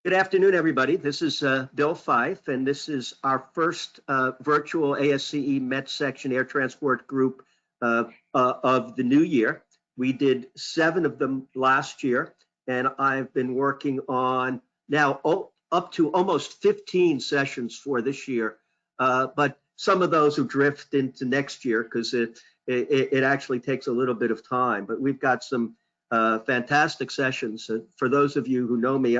Good afternoon, everybody. This is Bill Fife, and this is our first virtual ASCE Met Section Air Transport Group of the new year. We did 7 of them last year, and I've been working on now up to almost 15 sessions for this year, but some of those will drift into next year because it actually takes a little bit of time. But we've got some fantastic sessions. For those of you who know me,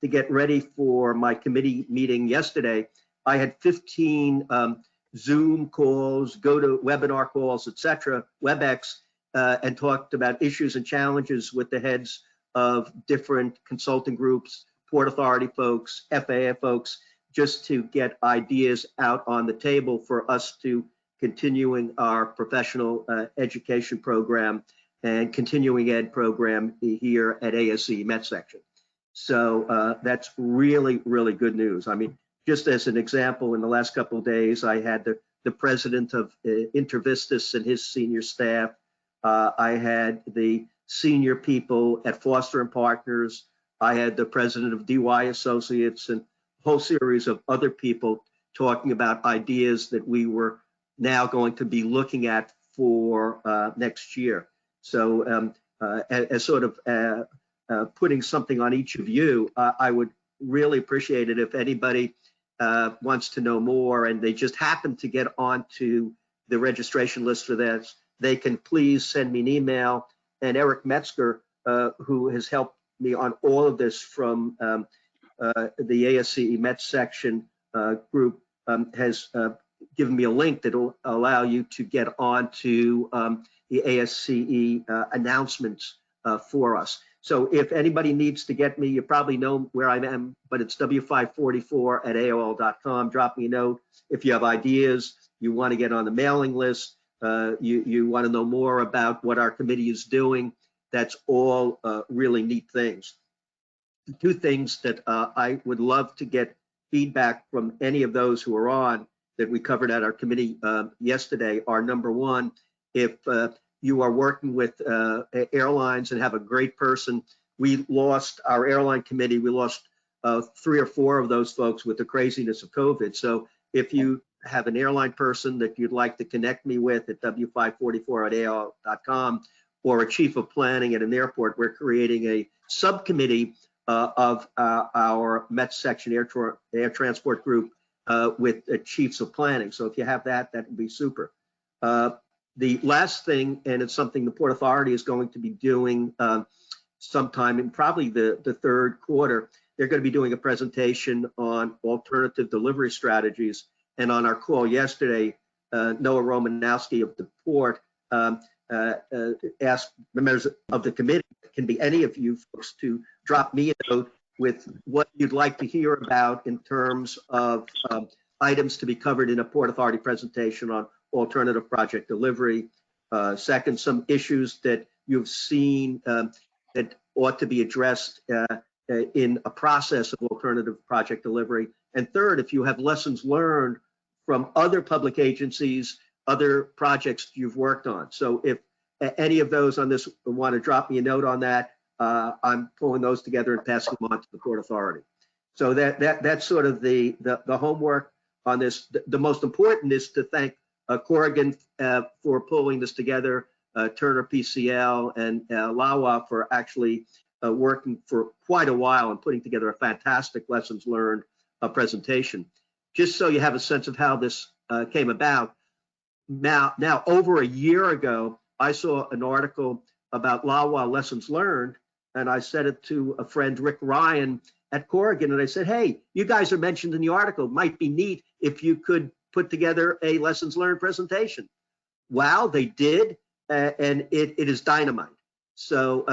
to get ready for my committee meeting yesterday, I had 15 Zoom calls, GoToWebinar calls, etc., WebEx, and talked about issues and challenges with the heads of different consulting groups, Port Authority folks, FAA folks, just to get ideas out on the table for us to continuing our professional education program and continuing ed program here at ASCE Met Section. So that's really, really good news. I mean, just as an example, in the last couple of days, I had the president of Intervistas and his senior staff. I had the senior people at Foster and Partners. I had the president of DY Associates and a whole series of other people talking about ideas that we were now going to be looking at for next year. So as sort of putting something on each of you, I would really appreciate it if anybody wants to know more and they just happen to get onto the registration list for this, they can please send me an email. And Eric Metzger, who has helped me on all of this from the ASCE Met Section group, has given me a link that will allow you to get onto the ASCE announcements for us. So if anybody needs to get me, you probably know where I am, but it's w544@aol.com. Drop me a note if you have ideas, you want to get on the mailing list, you want to know more about what our committee is doing. That's all really neat things. The 2 things that I would love to get feedback from any of those who are on that we covered at our committee yesterday are, number 1, if you are working with airlines and have a great person. We lost our airline committee. We lost 3 or 4 of those folks with the craziness of COVID. So if you have an airline person that you'd like to connect me with at w544@aol.com, or a chief of planning at an airport, we're creating a subcommittee of our Met Section Air Transport Group with chiefs of planning. So if you have that, that would be super. The last thing, and it's something the Port Authority is going to be doing sometime in probably the 3rd quarter, they're going to be doing a presentation on alternative delivery strategies. And on our call yesterday, Noah Romanowski of the Port asked members of the committee, can be any of you folks, to drop me a note with what you'd like to hear about in terms of items to be covered in a Port Authority presentation on alternative project delivery. Second, some issues that you've seen that ought to be addressed in a process of alternative project delivery. And third, if you have lessons learned from other public agencies, other projects you've worked on. So if any of those on this want to drop me a note on that, I'm pulling those together and passing them on to the Port Authority. So that's sort of the homework on this. The most important is to thank Corgan for pulling this together, Turner PCL and LAWA for actually working for quite a while and putting together a fantastic lessons learned presentation. Just so you have a sense of how this came about, now over a year ago, I saw an article about LAWA lessons learned, and I said it to a friend, Rick Ryan at Corgan, and I said, hey, you guys are mentioned in the article. It might be neat if you could put together a lessons learned presentation. Wow, they did, and it is dynamite. So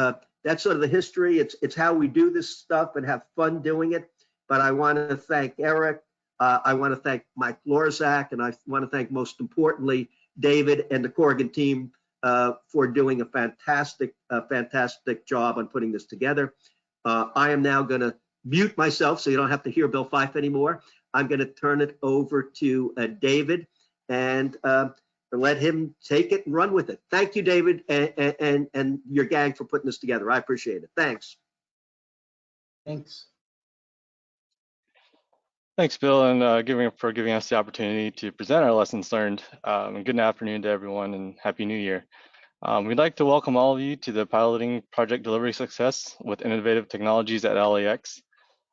that's sort of the history. It's how we do this stuff and have fun doing it. But I want to thank Eric. I want to thank Mike Lorzak, and I want to thank, most importantly, David and the Corgan team for doing a fantastic job on putting this together. I am now going to mute myself so you don't have to hear Bill Fife anymore. I'm going to turn it over to David and let him take it and run with it. Thank you, David, and your gang for putting this together. I appreciate it. Thanks. Thanks. Thanks, Bill, and for giving us the opportunity to present our lessons learned. And good afternoon to everyone, and Happy New Year. We'd like to welcome all of you to the Piloting Project Delivery Success with Innovative Technologies at LAX,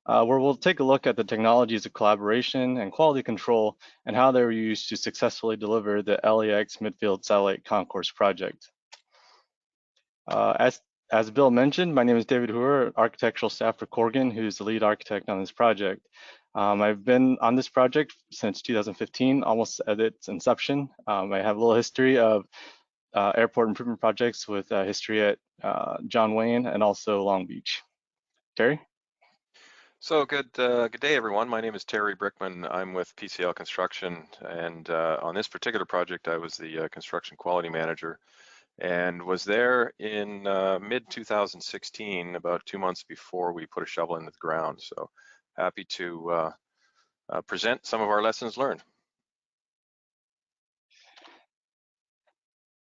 where we'll take a look at the technologies of collaboration and quality control and how they were used to successfully deliver the LAX Midfield Satellite Concourse project. As Bill mentioned, my name is David Huor, architectural staff for Corgan, who's the lead architect on this project. I've been on this project since 2015, almost at its inception. I have a little history of airport improvement projects with history at John Wayne and also Long Beach. Terry? So good day, everyone. My name is Terry Brickman. I'm with PCL Construction, and on this particular project, I was the construction quality manager, and was there in mid 2016, about 2 months before we put a shovel into the ground. So happy to present some of our lessons learned.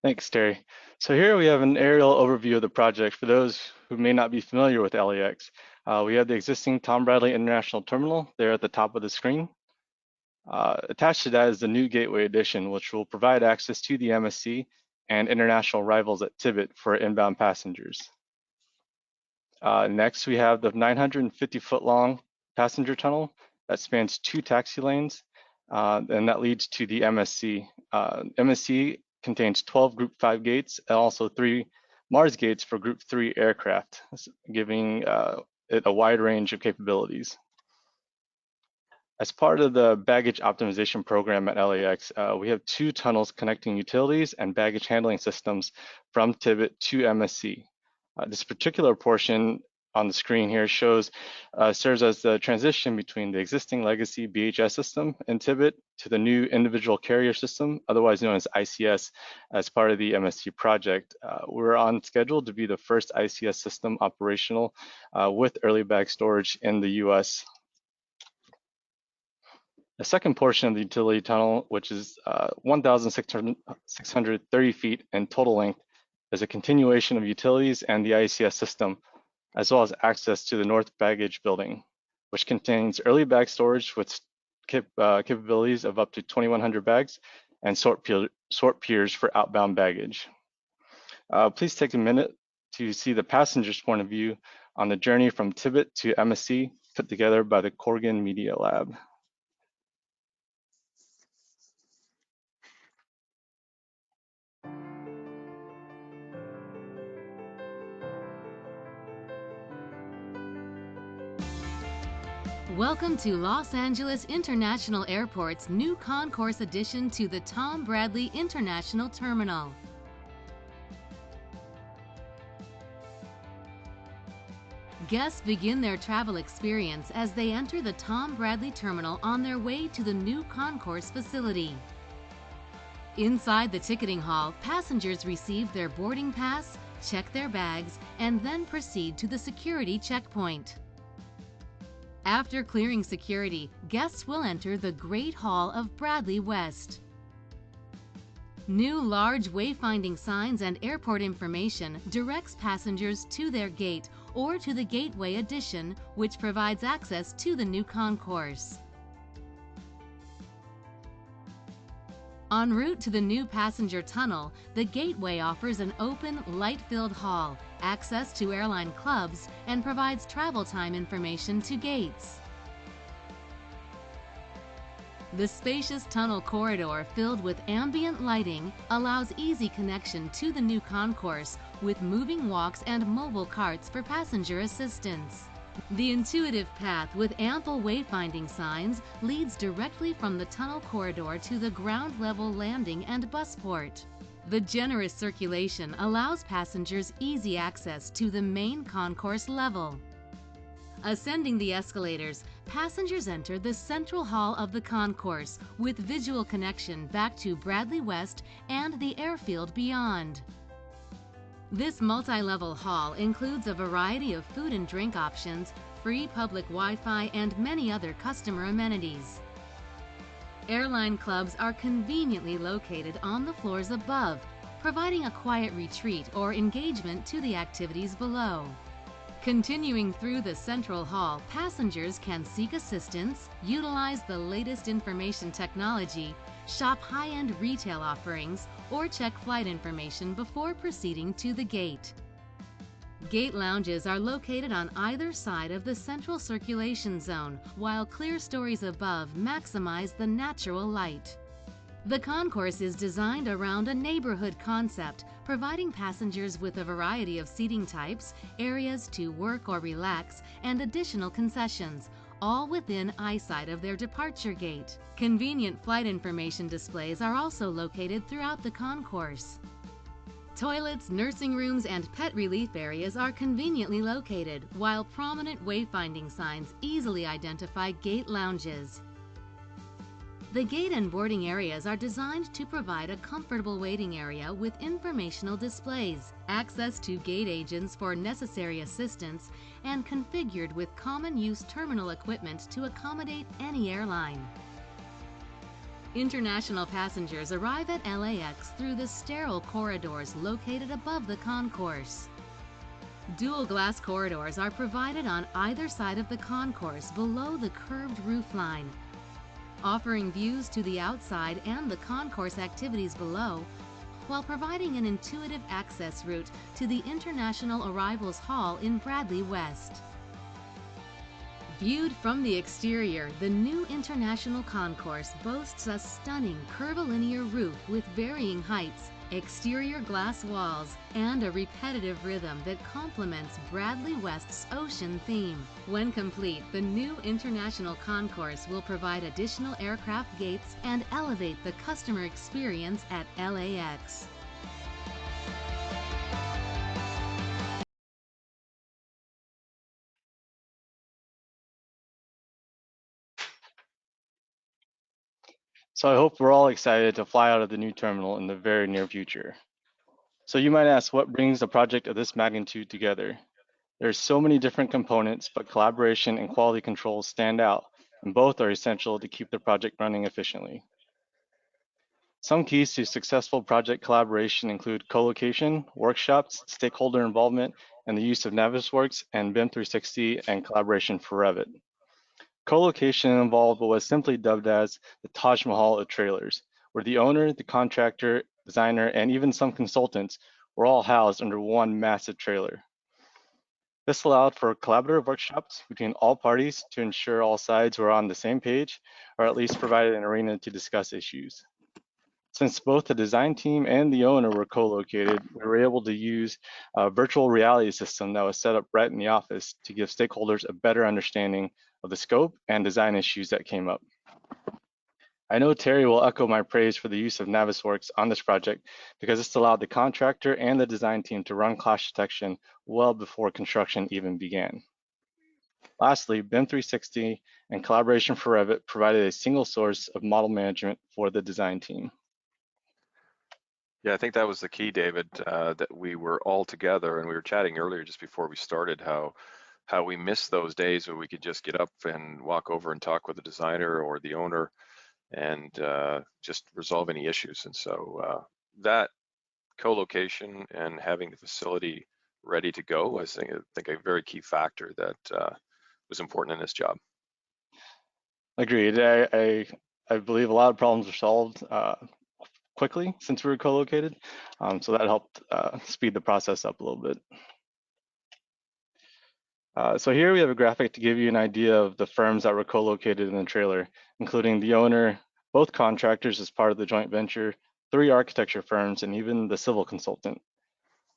Thanks, Terry. So here we have an aerial overview of the project for those who may not be familiar with LAX. We have the existing Tom Bradley International Terminal there at the top of the screen. Attached to that is the new Gateway Edition, which will provide access to the MSC and international arrivals at Tibet for inbound passengers. Next, we have the 950-foot long passenger tunnel that spans 2 taxi lanes, and that leads to the MSC. MSC contains 12 Group 5 gates and also 3 Mars gates for Group 3 aircraft, giving it a wide range of capabilities. As part of the baggage optimization program at LAX, we have 2 tunnels connecting utilities and baggage handling systems from Tibet to MSC. This particular portion on the screen here serves as the transition between the existing legacy BHS system in Tibet to the new individual carrier system, otherwise known as ICS, as part of the MSC project. We're on schedule to be the first ICS system operational with early bag storage in the US. The second portion of the utility tunnel, which is 1,630 feet in total length, is a continuation of utilities and the ICS system, as well as access to the North Baggage Building, which contains early bag storage with capabilities of up to 2,100 bags and sort piers for outbound baggage. Please take a minute to see the passenger's point of view on the journey from Tibet to MSC, put together by the Corgan Media Lab. Welcome to Los Angeles International Airport's new concourse addition to the Tom Bradley International Terminal. Guests begin their travel experience as they enter the Tom Bradley Terminal on their way to the new concourse facility. Inside the ticketing hall, passengers receive their boarding pass, check their bags, and then proceed to the security checkpoint. After clearing security, guests will enter the Great Hall of Bradley West. New large wayfinding signs and airport information directs passengers to their gate or to the Gateway Edition, which provides access to the new concourse. En route to the new passenger tunnel, the Gateway offers an open, light-filled hall, access to airline clubs, and provides travel time information to gates. The spacious tunnel corridor filled with ambient lighting allows easy connection to the new concourse with moving walks and mobile carts for passenger assistance. The intuitive path with ample wayfinding signs leads directly from the tunnel corridor to the ground-level landing and busport. The generous circulation allows passengers easy access to the main concourse level. Ascending the escalators, passengers enter the central hall of the concourse with visual connection back to Bradley West and the airfield beyond. This multi-level hall includes a variety of food and drink options, free public Wi-Fi, and many other customer amenities. Airline clubs are conveniently located on the floors above, providing a quiet retreat or engagement to the activities below. Continuing through the central hall, passengers can seek assistance, utilize the latest information technology, shop high-end retail offerings, or check flight information before proceeding to the gate. Gate lounges are located on either side of the central circulation zone, while clear stories above maximize the natural light. The concourse is designed around a neighborhood concept, providing passengers with a variety of seating types, areas to work or relax, and additional concessions, all within eyesight of their departure gate. Convenient flight information displays are also located throughout the concourse. Toilets, nursing rooms, and pet relief areas are conveniently located, while prominent wayfinding signs easily identify gate lounges. The gate and boarding areas are designed to provide a comfortable waiting area with informational displays, access to gate agents for necessary assistance, and configured with common use terminal equipment to accommodate any airline. International passengers arrive at LAX through the sterile corridors located above the concourse. Dual glass corridors are provided on either side of the concourse below the curved roofline, offering views to the outside and the concourse activities below, while providing an intuitive access route to the International Arrivals Hall in Bradley West. Viewed from the exterior, the new International Concourse boasts a stunning curvilinear roof with varying heights, exterior glass walls, and a repetitive rhythm that complements Bradley West's ocean theme. When complete, the new International Concourse will provide additional aircraft gates and elevate the customer experience at LAX. So I hope we're all excited to fly out of the new terminal in the very near future. So you might ask, what brings a project of this magnitude together? There's so many different components, but collaboration and quality control stand out, and both are essential to keep the project running efficiently. Some keys to successful project collaboration include co-location, workshops, stakeholder involvement, and the use of Navisworks and BIM 360 and collaboration for Revit. Co-location involved what was simply dubbed as the Taj Mahal of trailers, where the owner, the contractor, designer, and even some consultants were all housed under one massive trailer. This allowed for collaborative workshops between all parties to ensure all sides were on the same page, or at least provided an arena to discuss issues. Since both the design team and the owner were co-located, we were able to use a virtual reality system that was set up right in the office to give stakeholders a better understanding of the scope and design issues that came up. I know Terry will echo my praise for the use of Navisworks on this project because this allowed the contractor and the design team to run clash detection well before construction even began. Lastly, BIM 360 and collaboration for Revit provided a single source of model management for the design team. Yeah, I think that was the key, David, that we were all together, and we were chatting earlier just before we started how we missed those days where we could just get up and walk over and talk with the designer or the owner and just resolve any issues. And so that co-location and having the facility ready to go was, I think, a very key factor that was important in this job. Agreed. I believe a lot of problems were solved quickly since we were co-located, so that helped speed the process up a little bit. So here we have a graphic to give you an idea of the firms that were co-located in the trailer, including the owner, both contractors as part of the joint venture, 3 architecture firms, and even the civil consultant.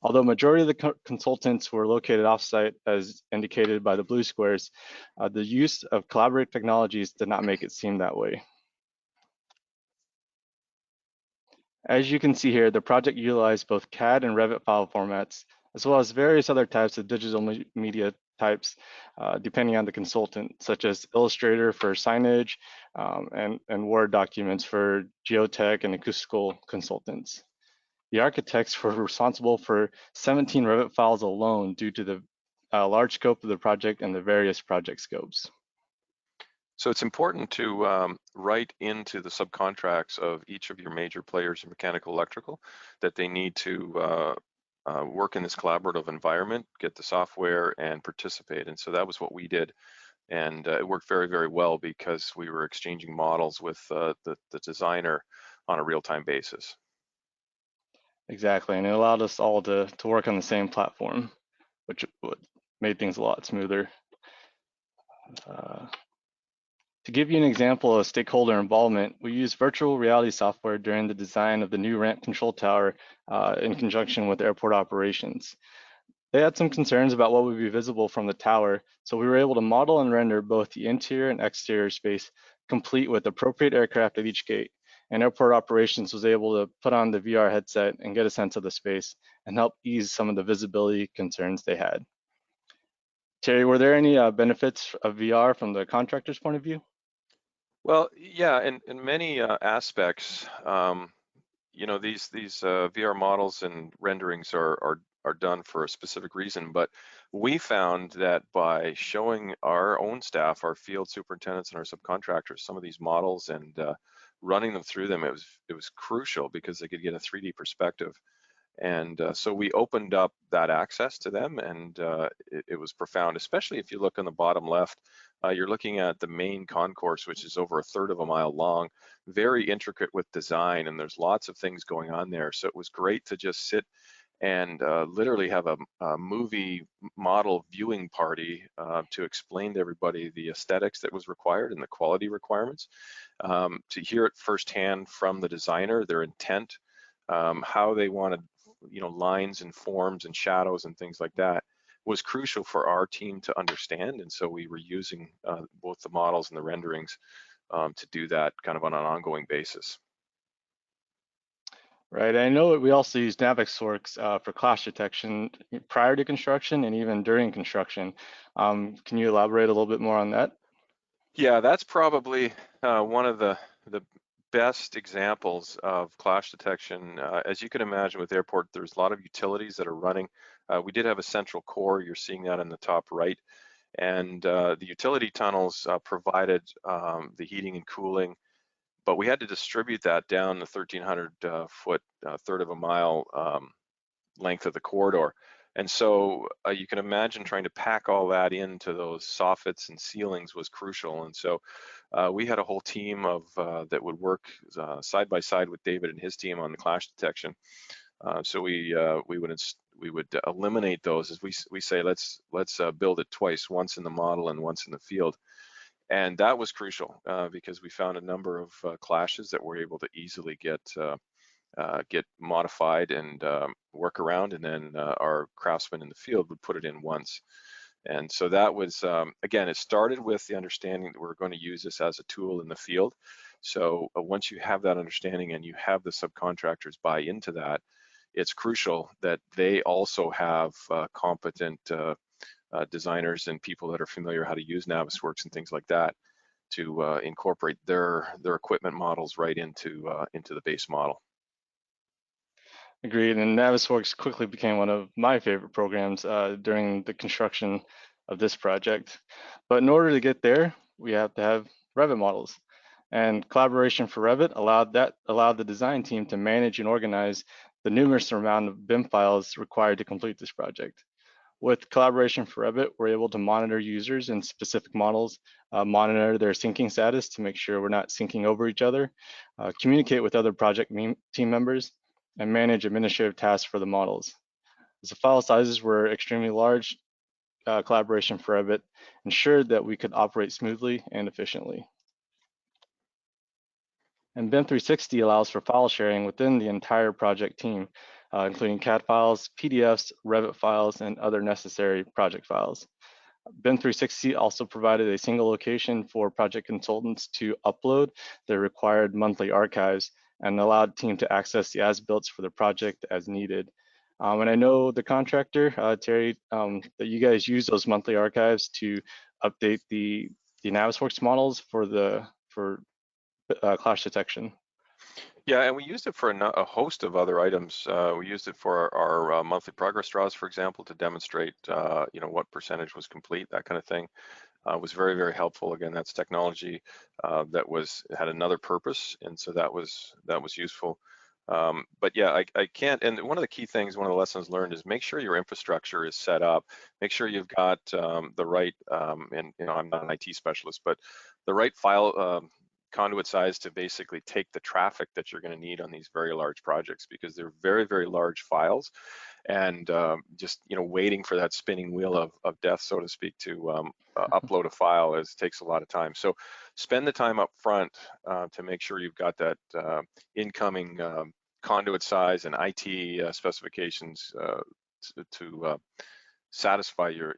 Although majority of the consultants were located offsite, as indicated by the blue squares, the use of collaborative technologies did not make it seem that way. As you can see here, the project utilized both CAD and Revit file formats, as well as various other types of digital media types, depending on the consultant, such as Illustrator for signage and Word documents for geotech and acoustical consultants. The architects were responsible for 17 Revit files alone due to the large scope of the project and the various project scopes. So it's important to write into the subcontracts of each of your major players in mechanical electrical that they need to work in this collaborative environment, get the software, and participate. And so that was what we did. And it worked very, very well because we were exchanging models with the designer on a real-time basis. Exactly, and it allowed us all to work on the same platform, which made things a lot smoother. To give you an example of stakeholder involvement, we used virtual reality software during the design of the new ramp control tower in conjunction with airport operations. They had some concerns about what would be visible from the tower, so we were able to model and render both the interior and exterior space, complete with appropriate aircraft at each gate. And airport operations was able to put on the VR headset and get a sense of the space and help ease some of the visibility concerns they had. Terry, were there any benefits of VR from the contractor's point of view? Well, yeah, in many aspects, you know, these VR models and renderings are done for a specific reason, but we found that by showing our own staff, our field superintendents and our subcontractors, some of these models and running them through them, it was crucial because they could get a 3D perspective. And so we opened up that access to them, and it was profound, especially if you look on the bottom left. You're looking at the main concourse, which is over 1/3 of a mile long, very intricate with design, and there's lots of things going on there. So it was great to just sit and literally have a movie model viewing party to explain to everybody the aesthetics that was required and the quality requirements, to hear it firsthand from the designer, their intent, how they wanted, you know, lines and forms and shadows and things like that was crucial for our team to understand. And so we were using both the models and the renderings to do that kind of on an ongoing basis. Right, I know we also use Navisworks for clash detection prior to construction and even during construction. Can you elaborate a little bit more on that? Yeah, that's probably one of the best examples of clash detection. As you can imagine with airport, there's a lot of utilities that are running. We did have a central core, you're seeing that in the top right. And the utility tunnels provided the heating and cooling, but we had to distribute that down the 1,300 foot, 1/3 of a mile length of the corridor. And so you can imagine trying to pack all that into those soffits and ceilings was crucial. And so we had a whole team of that would work side by side with David and his team on the clash detection. So we would eliminate those, as we say, let's build it twice, once in the model and once in the field. And that was crucial because we found a number of clashes that we're able to easily get modified and work around, and then our craftsmen in the field would put it in once. And so that was, again, it started with the understanding that we're going to use this as a tool in the field. So once you have that understanding and you have the subcontractors buy into that, it's crucial that they also have competent designers and people that are familiar how to use Navisworks and things like that to incorporate their equipment models right into the base model. Agreed, and Navisworks quickly became one of my favorite programs during the construction of this project. But in order to get there, we have to have Revit models. And collaboration for Revit allowed the design team to manage and organize the numerous amount of BIM files required to complete this project. With collaboration for Revit, we're able to monitor users in specific models, monitor their syncing status to make sure we're not syncing over each other, communicate with other project team members, and manage administrative tasks for the models. As the file sizes were extremely large, collaboration for Revit ensured that we could operate smoothly and efficiently. And BIM 360 allows for file sharing within the entire project team, including CAD files, PDFs, Revit files, and other necessary project files. BIM 360 also provided a single location for project consultants to upload their required monthly archives and allowed the team to access the as-built for the project as needed. And I know the contractor, Terry, that you guys use those monthly archives to update the Navisworks models for clash detection. Yeah, and we used it for a host of other items. We used it for our monthly progress draws, for example, to demonstrate, you know, what percentage was complete, that kind of thing. Was very, very helpful. Again, that's technology that had another purpose, and so that was useful. But yeah, I can't, and one of the key things, one of the lessons learned is make sure your infrastructure is set up, make sure you've got the right, and I'm not an IT specialist, but the right file conduit size to basically take the traffic that you're going to need on these very large projects, because they're very, very large files, and just waiting for that spinning wheel of death, so to speak, to upload a file takes a lot of time. So spend the time up front to make sure you've got that incoming conduit size and IT specifications to satisfy your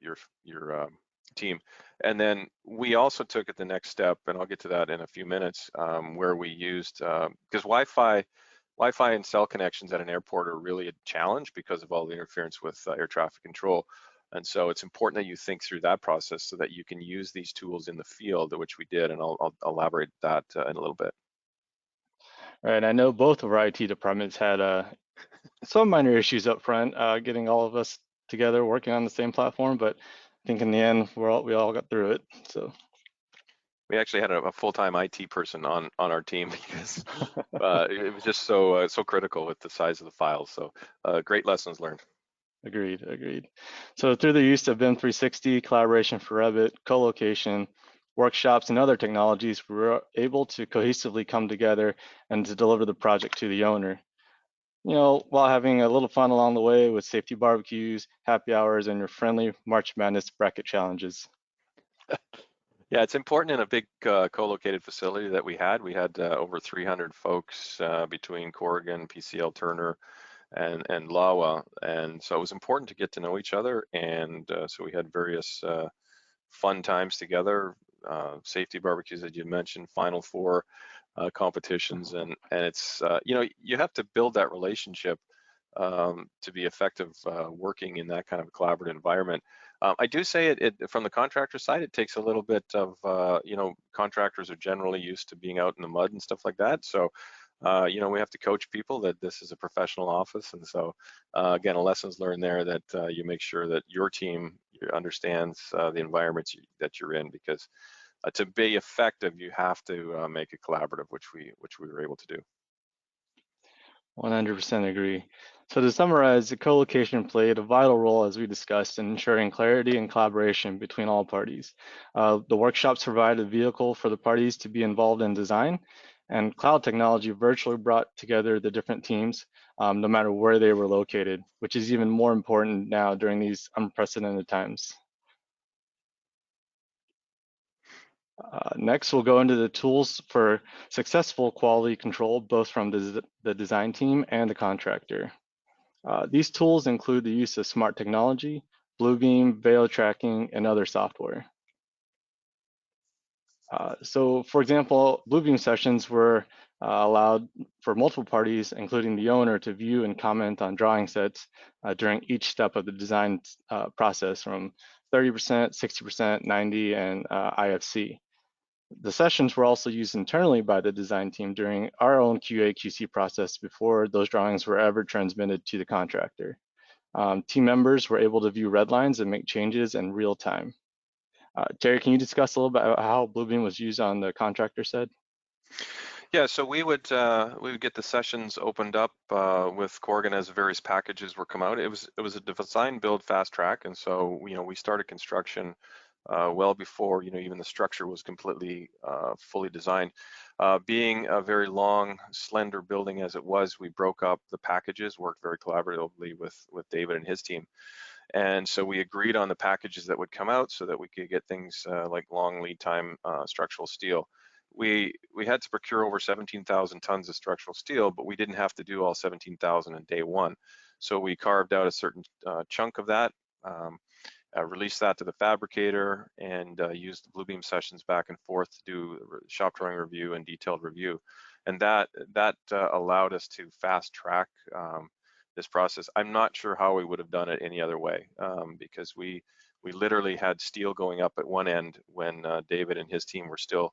team. And then we also took it the next step, and I'll get to that in a few minutes, where we used, because Wi-Fi and cell connections at an airport are really a challenge because of all the interference with air traffic control. And so it's important that you think through that process so that you can use these tools in the field, which we did, and I'll elaborate that in a little bit. All right, I know both of our IT departments had some minor issues up front, getting all of us together working on the same platform, but I think in the end we all got through it. So we actually had a full-time IT person on our team because it was just so critical with the size of the files. So great lessons learned. Agreed. So through the use of BIM 360, collaboration for Revit, co-location, workshops, and other technologies, we were able to cohesively come together and to deliver the project to the owner. While having a little fun along the way with safety barbecues, happy hours, and your friendly March Madness bracket challenges. Yeah, it's important in a big co-located facility that we had. We had over 300 folks between Corgan, PCL Turner, and LAWA, and so it was important to get to know each other. And so we had various fun times together, safety barbecues that you mentioned, Final Four competitions, and it's you have to build that relationship to be effective working in that kind of a collaborative environment. I do say it from the contractor side, it takes a little bit of, contractors are generally used to being out in the mud and stuff like that. So, we have to coach people that this is a professional office. And so, again, a lessons learned there that you make sure that your team understands the environments that you're in, because to be effective, you have to make it collaborative, which we were able to do. 100% agree. So to summarize, the co-location played a vital role, as we discussed, in ensuring clarity and collaboration between all parties. The workshops provided a vehicle for the parties to be involved in design, and cloud technology virtually brought together the different teams, no matter where they were located, which is even more important now during these unprecedented times. Next, we'll go into the tools for successful quality control, both from the design team and the contractor. These tools include the use of smart technology, Bluebeam, Veil tracking, and other software. So for example, Bluebeam sessions were allowed for multiple parties, including the owner, to view and comment on drawing sets during each step of the design process, from 30%, 60%, 90%, and IFC. The sessions were also used internally by the design team during our own QA/QC process before those drawings were ever transmitted to the contractor. Team members were able to view red lines and make changes in real time. Terry, can you discuss a little bit about how Bluebeam was used on the contractor side? Yeah, so we would get the sessions opened up with Corgan as various packages were come out. It was a design build fast track, and so we started construction well before even the structure was completely fully designed. Being a very long, slender building as it was, we broke up the packages, worked very collaboratively with David and his team. And so we agreed on the packages that would come out so that we could get things like long lead time structural steel. We had to procure over 17,000 tons of structural steel, but we didn't have to do all 17,000 in day one. So we carved out a certain chunk of that, released that to the fabricator, and used the Bluebeam sessions back and forth to do shop drawing review and detailed review. And that allowed us to fast track this process. I'm not sure how we would have done it any other way, because we literally had steel going up at one end when David and his team were still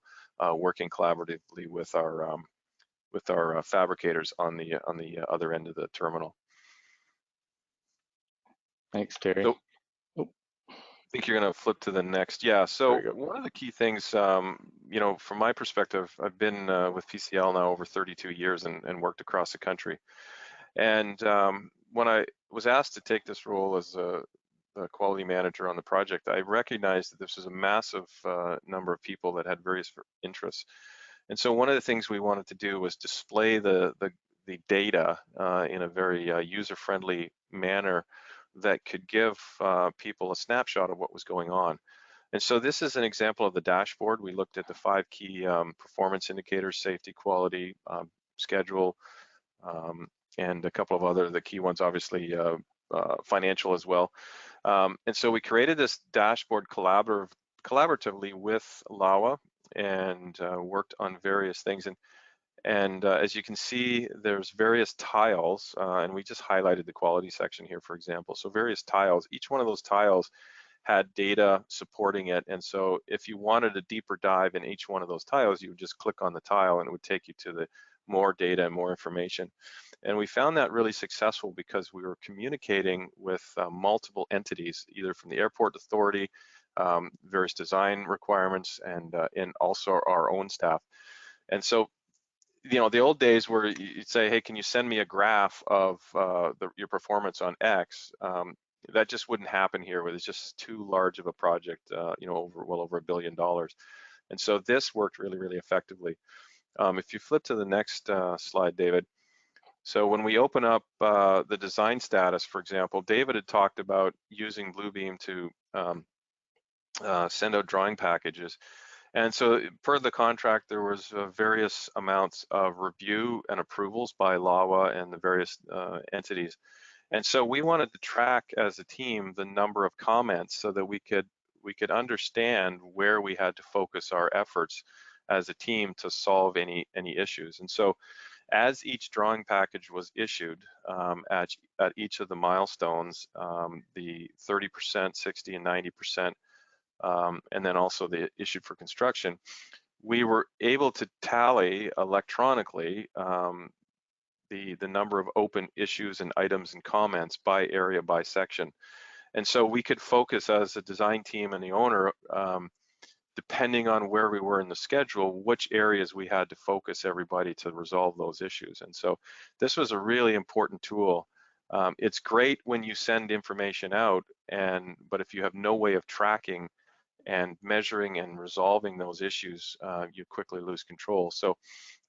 working collaboratively with our fabricators on the other end of the terminal. Thanks, Terry. So, think you're going to flip to the next. Yeah. There So you go. one of the key things, you know, from my perspective, I've been with PCL now over 32 years and worked across the country. And when I was asked to take this role as a quality manager on the project, I recognized that this was a massive number of people that had various interests. And so one of the things we wanted to do was display the data in a very user-friendly manner that could give people a snapshot of what was going on. And so this is an example of the dashboard. We looked at the 5 key performance indicators: safety, quality, schedule, and a couple of other, the key ones, obviously financial as well. And so we created this dashboard collaboratively with LAWA and worked on various things. And as you can see, there's various tiles, and we just highlighted the quality section here, for example. So various tiles, each one of those tiles had data supporting it. And so if you wanted a deeper dive in each one of those tiles, you would just click on the tile and it would take you to the more data and more information. And we found that really successful because we were communicating with multiple entities, either from the airport authority, various design requirements, and also our own staff. And so, you know, the old days where you'd say, hey, can you send me a graph of your performance on X? That just wouldn't happen here. It's just too large of a project, you know, well over $1 billion. And so this worked really, really effectively. If you flip to the next slide, David. So when we open up the design status, for example, David had talked about using Bluebeam to send out drawing packages. And so per the contract, there was various amounts of review and approvals by LAWA and the various entities. And so we wanted to track as a team the number of comments so that we could understand where we had to focus our efforts as a team to solve any issues. And so as each drawing package was issued at each of the milestones, the 30%, 60, and 90%, and then also the issued for construction, we were able to tally electronically the number of open issues and items and comments by area, by section. And so we could focus as a design team and the owner, depending on where we were in the schedule, which areas we had to focus everybody to resolve those issues. And so this was a really important tool. It's great when you send information out, but if you have no way of tracking and measuring and resolving those issues, you quickly lose control. So,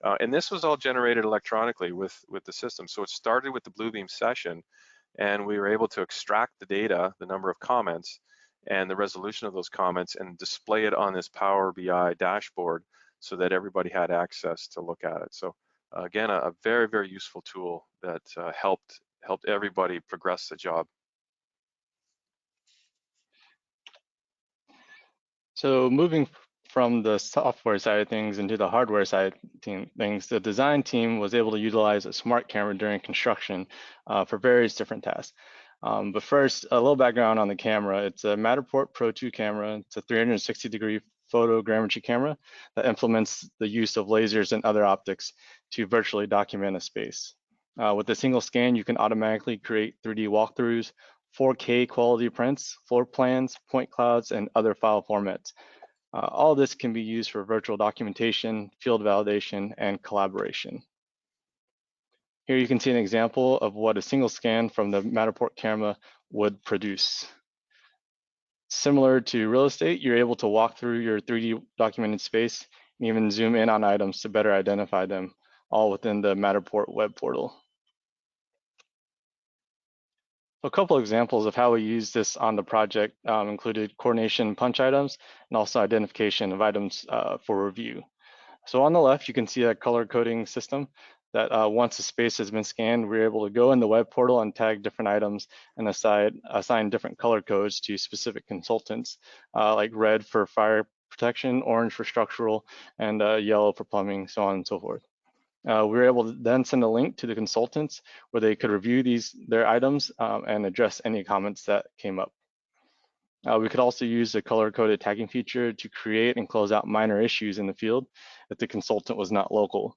and this was all generated electronically with the system. So it started with the Bluebeam session, and we were able to extract the data, the number of comments, and the resolution of those comments, and display it on this Power BI dashboard so that everybody had access to look at it. So again, a very, very useful tool that helped everybody progress the job. So moving from the software side of things into the hardware side of things, the design team was able to utilize a smart camera during construction for various different tasks. But first, a little background on the camera. It's a Matterport Pro 2 camera. It's a 360-degree photogrammetry camera that implements the use of lasers and other optics to virtually document a space. With a single scan, you can automatically create 3D walkthroughs, 4K quality prints, floor plans, point clouds, and other file formats. All this can be used for virtual documentation, field validation, and collaboration. Here you can see an example of what a single scan from the Matterport camera would produce. Similar to real estate, you're able to walk through your 3D documented space and even zoom in on items to better identify them, all within the Matterport web portal. A couple examples of how we use this on the project included coordination punch items and also identification of items for review. So on the left, you can see a color coding system that once a space has been scanned, we're able to go in the web portal and tag different items and assign different color codes to specific consultants, like red for fire protection, orange for structural, and yellow for plumbing, so on and so forth. We were able to then send a link to the consultants where they could review their items and address any comments that came up. We could also use the color-coded tagging feature to create and close out minor issues in the field if the consultant was not local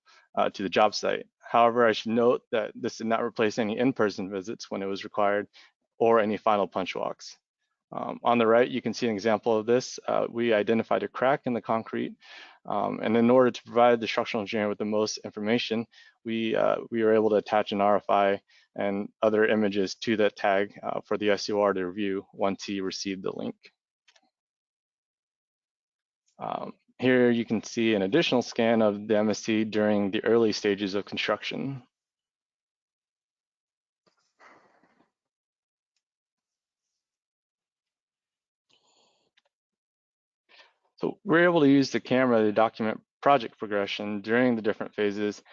to the job site. However, I should note that this did not replace any in-person visits when it was required or any final punch walks. On the right, you can see an example of this. We identified a crack in the concrete, and in order to provide the structural engineer with the most information, we were able to attach an RFI and other images to that tag for the SUR to review once he received the link. Here you can see an additional scan of the MSC during the early stages of construction. So we're able to use the camera to document project progression during the different phases.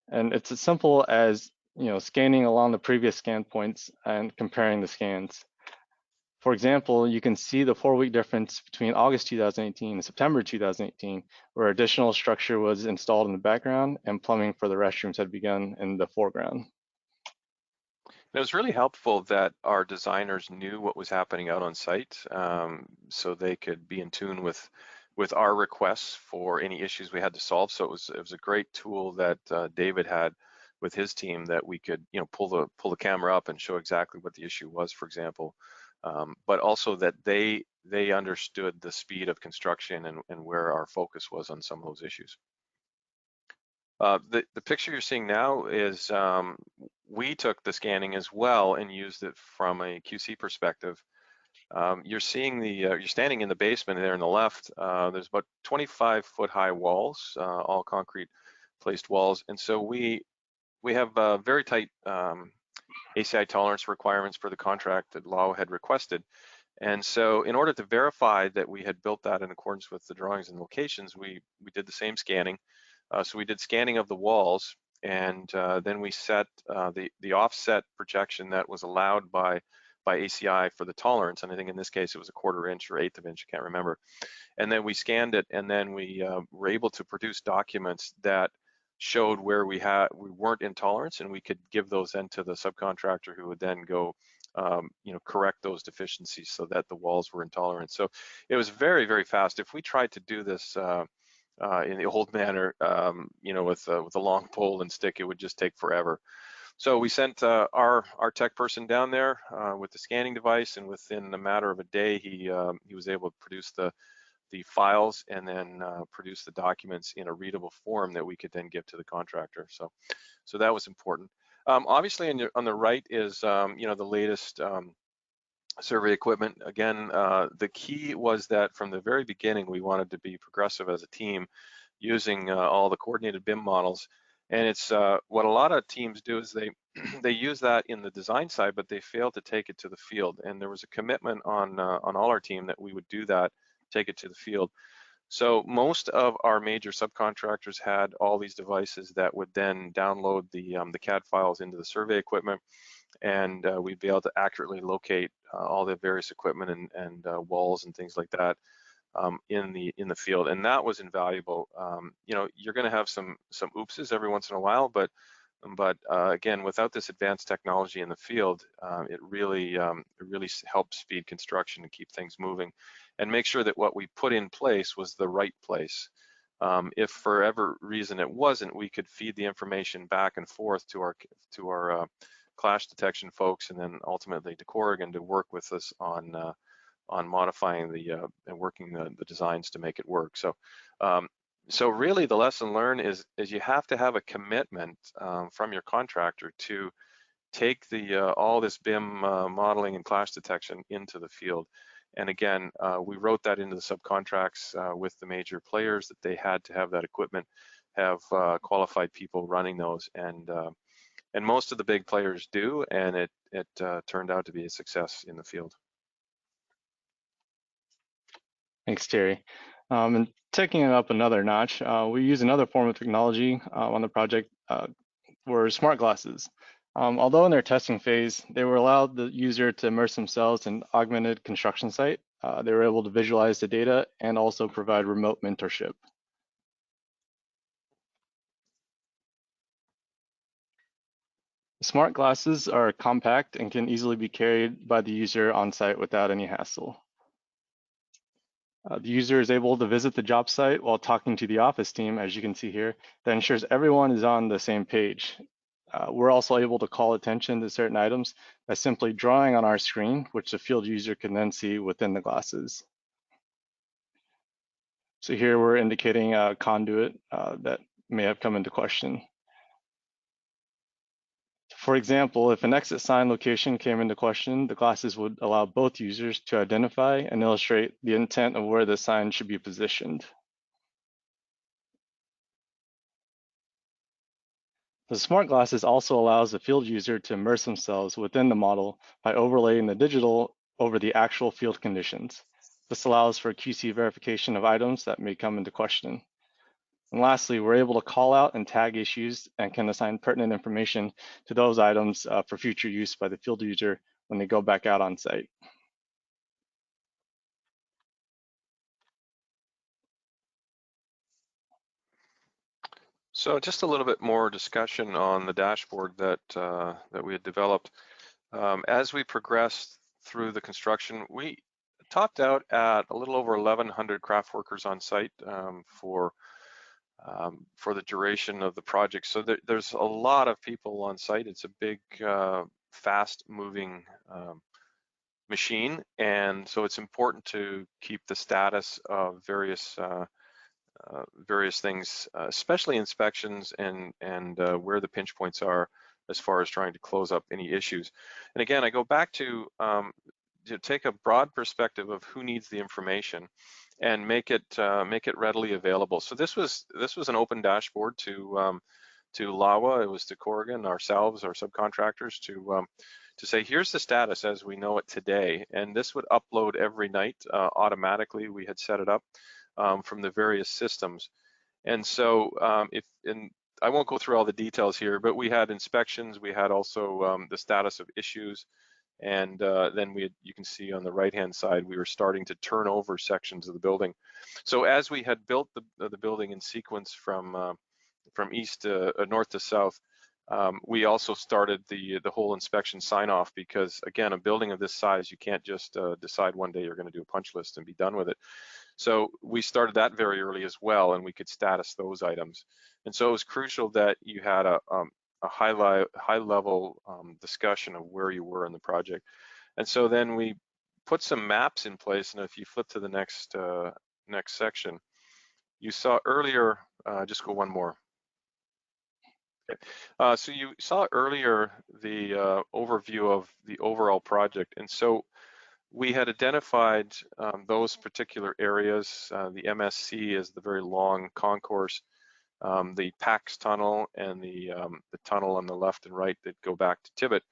And it's as simple as, scanning along the previous scan points and comparing the scans. For example, you can see the 4-week difference between August 2018 and September 2018, where additional structure was installed in the background and plumbing for the restrooms had begun in the foreground. It was really helpful that our designers knew what was happening out on site, so they could be in tune with our requests for any issues we had to solve. So it was a great tool that David had with his team, that we could pull the camera up and show exactly what the issue was, for example, but also that they understood the speed of construction and where our focus was on some of those issues. The picture you're seeing now is we took the scanning as well and used it from a QC perspective. You're seeing you're standing in the basement there on the left. There's about 25-foot high walls, all concrete placed walls, and so we have very tight ACI tolerance requirements for the contract that LAWA had requested. And so in order to verify that we had built that in accordance with the drawings and locations, we did the same scanning. So we did scanning of the walls, and then we set the offset projection that was allowed by ACI for the tolerance. And I think in this case it was a 1/4 inch or 1/8 inch, I can't remember. And then we scanned it, and then we were able to produce documents that showed where we weren't in tolerance, and we could give those then to the subcontractor, who would then go correct those deficiencies so that the walls were in tolerance. So it was very, very fast. If we tried to do this in the old manner, with a long pole and stick, it would just take forever. So we sent our tech person down there with the scanning device, and within a matter of a day, he was able to produce the files and then produce the documents in a readable form that we could then give to the contractor. So that was important. Obviously, on the right is the latest survey equipment. Again, the key was that from the very beginning, we wanted to be progressive as a team, using all the coordinated BIM models. And it's what a lot of teams do is they use that in the design side, but they fail to take it to the field. And there was a commitment on all our team that we would do that, take it to the field. So most of our major subcontractors had all these devices that would then download the CAD files into the survey equipment, and we'd be able to accurately locate all the various equipment and walls and things like that in the field, and that was invaluable. You're going to have some oopses every once in a while, but again, without this advanced technology in the field, it really helps speed construction and keep things moving, and make sure that what we put in place was the right place. If for whatever reason it wasn't, we could feed the information back and forth to our clash detection folks, and then ultimately to Corgan to work with us on modifying and working the designs to make it work. So really the lesson learned is you have to have a commitment from your contractor to take all this BIM modeling and clash detection into the field. And again, we wrote that into the subcontracts with the major players, that they had to have that equipment, have qualified people running those, and most of the big players do, and it turned out to be a success in the field. Thanks, Terry. And taking it up another notch, we use another form of technology on the project, were smart glasses. Although in their testing phase, they were allowed the user to immerse themselves in augmented construction site. They were able to visualize the data and also provide remote mentorship. Smart glasses are compact and can easily be carried by the user on site without any hassle. The user is able to visit the job site while talking to the office team, as you can see here. That ensures everyone is on the same page. We're also able to call attention to certain items by simply drawing on our screen, which the field user can then see within the glasses. So here we're indicating a conduit that may have come into question. For example, if an exit sign location came into question, the glasses would allow both users to identify and illustrate the intent of where the sign should be positioned. The smart glasses also allows the field user to immerse themselves within the model by overlaying the digital over the actual field conditions. This allows for QC verification of items that may come into question. And lastly, we're able to call out and tag issues and can assign pertinent information to those items for future use by the field user when they go back out on site. So just a little bit more discussion on the dashboard that that we had developed. As we progressed through the construction, we topped out at a little over 1,100 craft workers on site for the duration of the project. So there's a lot of people on site. It's a big, fast-moving machine, and so it's important to keep the status of various things, especially inspections and where the pinch points are as far as trying to close up any issues. And again, I go back to take a broad perspective of who needs the information and make it readily available. So this was an open dashboard to LAWA. It was to Corgan, ourselves, our subcontractors, to say, here's the status as we know it today. And this would upload every night automatically. We had set it up from the various systems. And so I won't go through all the details here, but we had inspections. We had also the status of issues. And then you can see on the right-hand side, we were starting to turn over sections of the building. So as we had built the building in sequence from north to south, we also started the whole inspection sign-off, because again, a building of this size, you can't just decide one day you're going to do a punch list and be done with it. So we started that very early as well, and we could status those items. And so it was crucial that you had a high-level discussion of where you were in the project. And so then we put some maps in place, and if you flip to the next section, you saw earlier, just go one more. Okay. So you saw earlier the overview of the overall project, and so we had identified those particular areas. The MSC is the very long concourse, the PAX tunnel, and the tunnel on the left and right that go back to Tibet.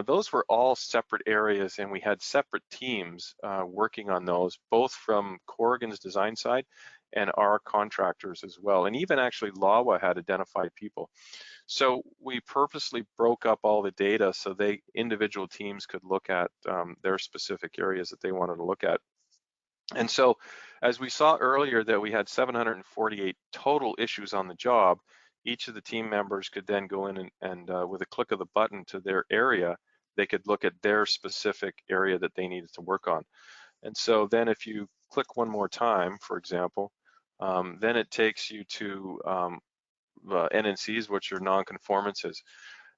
Those were all separate areas, and we had separate teams working on those, both from Corgan's design side and our contractors as well. And even actually LAWA had identified people. So we purposely broke up all the data so individual teams could look at their specific areas that they wanted to look at. And so as we saw earlier that we had 748 total issues on the job, each of the team members could then go in and with a click of the button to their area, they could look at their specific area that they needed to work on. And so then if you click one more time, for example, then it takes you to NNCs, which are non-conformances.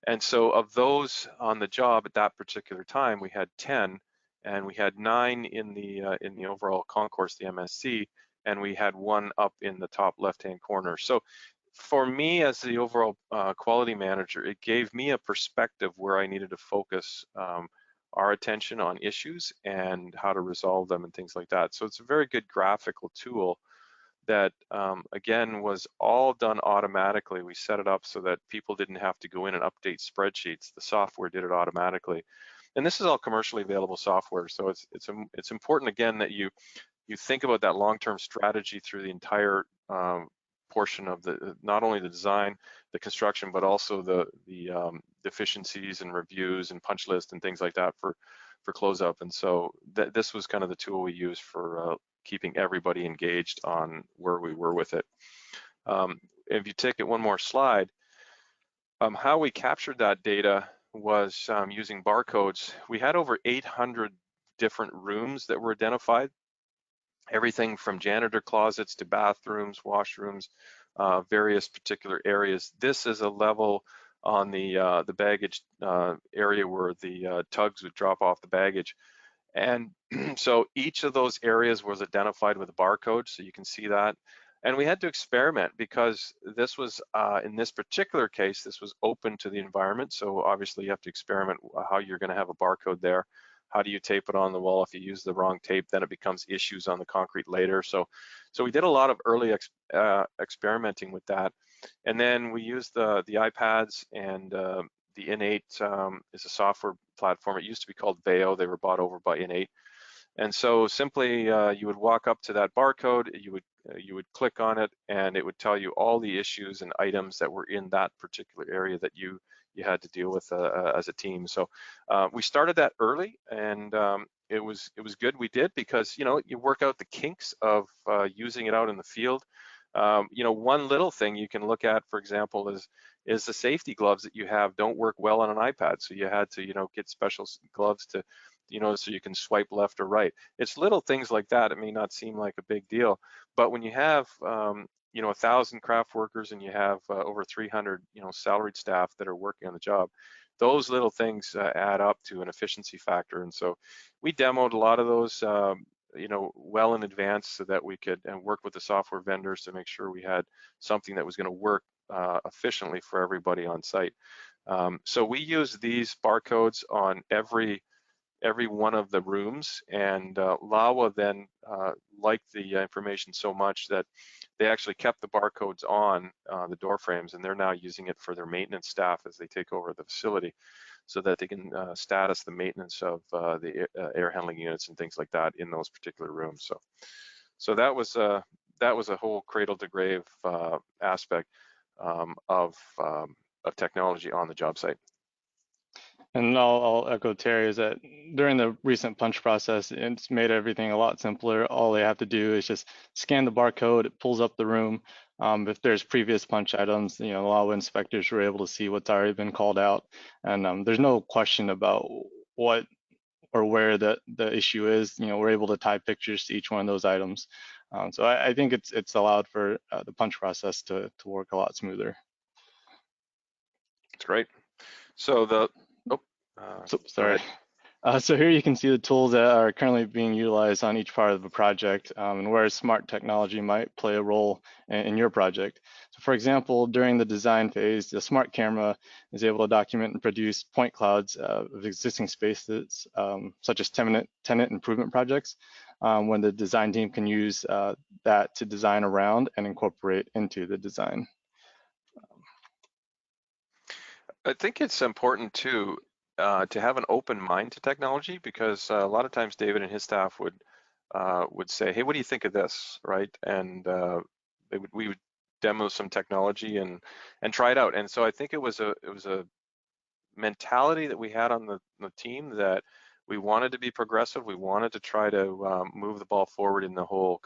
And so of those on the job at that particular time, we had 10, and we had 9 in the overall concourse, the MSC, and we had 1 up in the top left-hand corner. So for me as the overall quality manager, it gave me a perspective where I needed to focus our attention on issues and how to resolve them and things like that. So it's a very good graphical tool that again was all done automatically. We set it up so that people didn't have to go in and update spreadsheets. The software did it automatically, and this is all commercially available software. So it's important again that you think about that long-term strategy through the entire portion of not only the design, the construction, but also the deficiencies and reviews and punch list and things like that for close up. And so this was kind of the tool we used for keeping everybody engaged on where we were with it. If you take it one more slide, how we captured that data was using barcodes. We had over 800 different rooms that were identified, everything from janitor closets to bathrooms, washrooms, various particular areas. This is a level on the baggage area where the tugs would drop off the baggage. And so each of those areas was identified with a barcode, so you can see that. And we had to experiment because this was, in this particular case, this was open to the environment. So obviously you have to experiment how you're going to have a barcode there. How do you tape it on the wall? If you use the wrong tape, then it becomes issues on the concrete later. So we did a lot of early experimenting with that. And then we used the iPads, and the Innate is a software platform. It used to be called Veo. They were bought over by Innate. And so simply you would walk up to that barcode, you would click on it, and it would tell you all the issues and items that were in that particular area that you had to deal with as a team. So we started that early, and it was good. We did, because you work out the kinks of using it out in the field. One little thing you can look at, for example, is the safety gloves that you have don't work well on an iPad. So you had to get special gloves to so you can swipe left or right. It's little things like that. It may not seem like a big deal, but when you have 1,000 craft workers and you have over 300 salaried staff that are working on the job, those little things add up to an efficiency factor. And so we demoed a lot of those well in advance, so that we could work with the software vendors to make sure we had something that was going to work efficiently for everybody on site. So we use these barcodes on every one of the rooms, and LAWA then liked the information so much that they actually kept the barcodes on the door frames, and they're now using it for their maintenance staff as they take over the facility, so that they can status the maintenance of the air handling units and things like that in those particular rooms. So that was a whole cradle to grave aspect of technology on the job site. And I'll echo Terry, is that during the recent punch process, it's made everything a lot simpler. All they have to do is just scan the barcode, it pulls up the room. If there's previous punch items, LAWA inspectors were able to see what's already been called out. And there's no question about what or where the issue is. We're able to tie pictures to each one of those items. So I think it's allowed for the punch process to work a lot smoother. That's great. So sorry. So here you can see the tools that are currently being utilized on each part of the project, and where smart technology might play a role in your project. So for example, during the design phase, the smart camera is able to document and produce point clouds of existing spaces, such as tenant improvement projects, when the design team can use that to design around and incorporate into the design. I think it's important too to have an open mind to technology, because a lot of times David and his staff would say, "Hey, what do you think of this?" Right? And we would demo some technology and try it out. And so I think it was a mentality that we had on the team, that we wanted to be progressive. We wanted to try to move the ball forward in the whole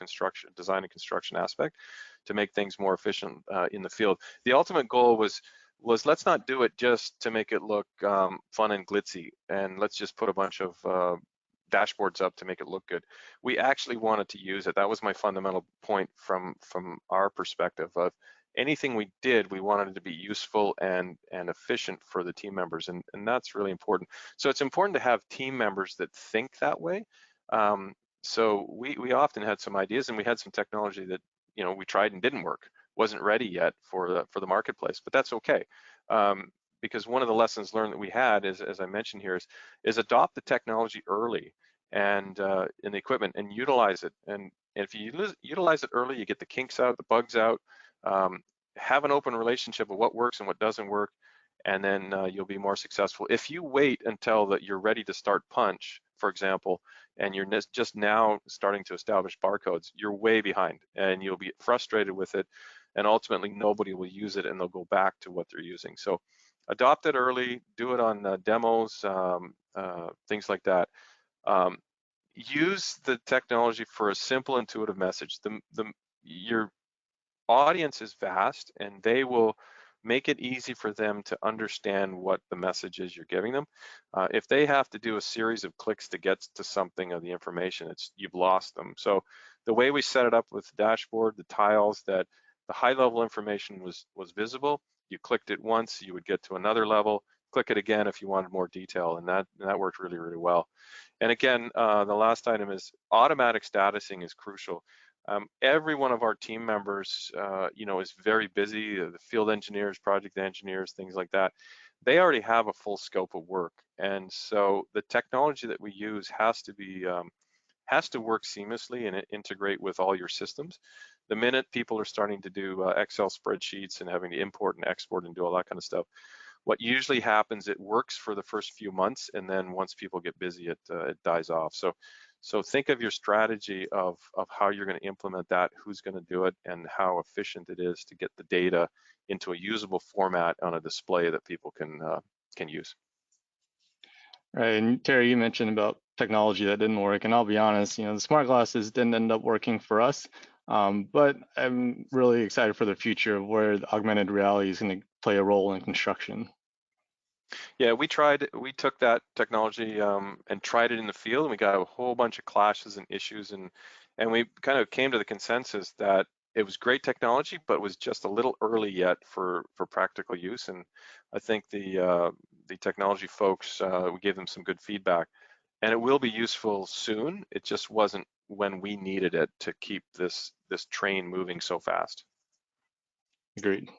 design and construction aspect to make things more efficient in the field. The ultimate goal was let's not do it just to make it look fun and glitzy, and let's just put a bunch of dashboards up to make it look good. We actually wanted to use it. That was my fundamental point from our perspective of anything we did, we wanted it to be useful and efficient for the team members, and that's really important. So it's important to have team members that think that way. So we often had some ideas, and we had some technology that we tried and didn't work, wasn't ready yet for the marketplace, but that's okay. Because one of the lessons learned that we had is, as I mentioned here, is adopt the technology early and in the equipment and utilize it. And if you utilize it early, you get the kinks out, the bugs out, have an open relationship of what works and what doesn't work, and then you'll be more successful. If you wait until that you're ready to start punch, for example, and you're just now starting to establish barcodes, you're way behind, and you'll be frustrated with it, and ultimately nobody will use it, and they'll go back to what they're using. So adopt it early, do it on demos, things like that. Use the technology for a simple, intuitive message. Your audience is vast, and they will make it easy for them to understand what the message is you're giving them. If they have to do a series of clicks to get to something of the information, you've lost them. So the way we set it up with the dashboard, the tiles, that the high level information was visible, you clicked it once, you would get to another level, click it again if you wanted more detail, and that worked really, really well. And again, the last item is automatic statusing is crucial. Every one of our team members, is very busy. The field engineers, project engineers, things like that. They already have a full scope of work, and so the technology that we use has to work seamlessly and integrate with all your systems. The minute people are starting to do Excel spreadsheets and having to import and export and do all that kind of stuff, what usually happens, it works for the first few months, and then once people get busy, it dies off. So think of your strategy of how you're going to implement that, who's going to do it, and how efficient it is to get the data into a usable format on a display that people can use. Right, and Terry, you mentioned about technology that didn't work, and I'll be honest, the smart glasses didn't end up working for us, but I'm really excited for the future of where the augmented reality is going to play a role in construction. Yeah, we took that technology and tried it in the field, and we got a whole bunch of clashes and issues, and we kind of came to the consensus that it was great technology, but was just a little early yet for practical use. And I think the technology folks, we gave them some good feedback, and it will be useful soon. It just wasn't when we needed it to keep this train moving so fast. Agreed.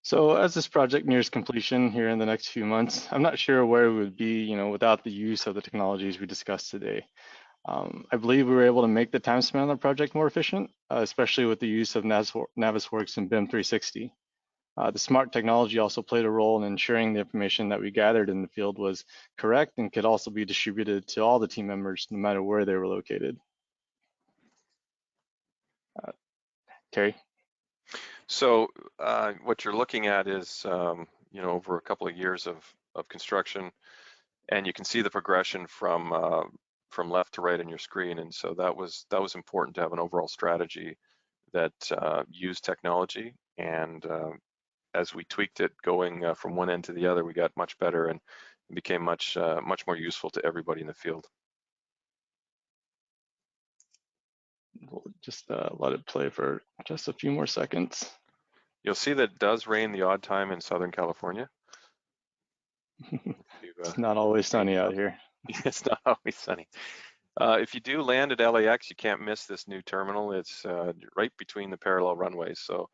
So as this project nears completion here in the next few months, I'm not sure where we would be, without the use of the technologies we discussed today. I believe we were able to make the time spent on the project more efficient, especially with the use of Navisworks and BIM 360. The smart technology also played a role in ensuring the information that we gathered in the field was correct and could also be distributed to all the team members, no matter where they were located. Terry? So what you're looking at is, over a couple of years of construction, and you can see the progression from left to right on your screen. And so that was important to have an overall strategy that used technology. And as we tweaked it, going from one end to the other, we got much better and became much more useful to everybody in the field. We'll just let it play for just a few more seconds. You'll see that it does rain the odd time in Southern California. It's not always sunny out here. It's not always sunny. If you do land at LAX, you can't miss this new terminal. It's right between the parallel runways. So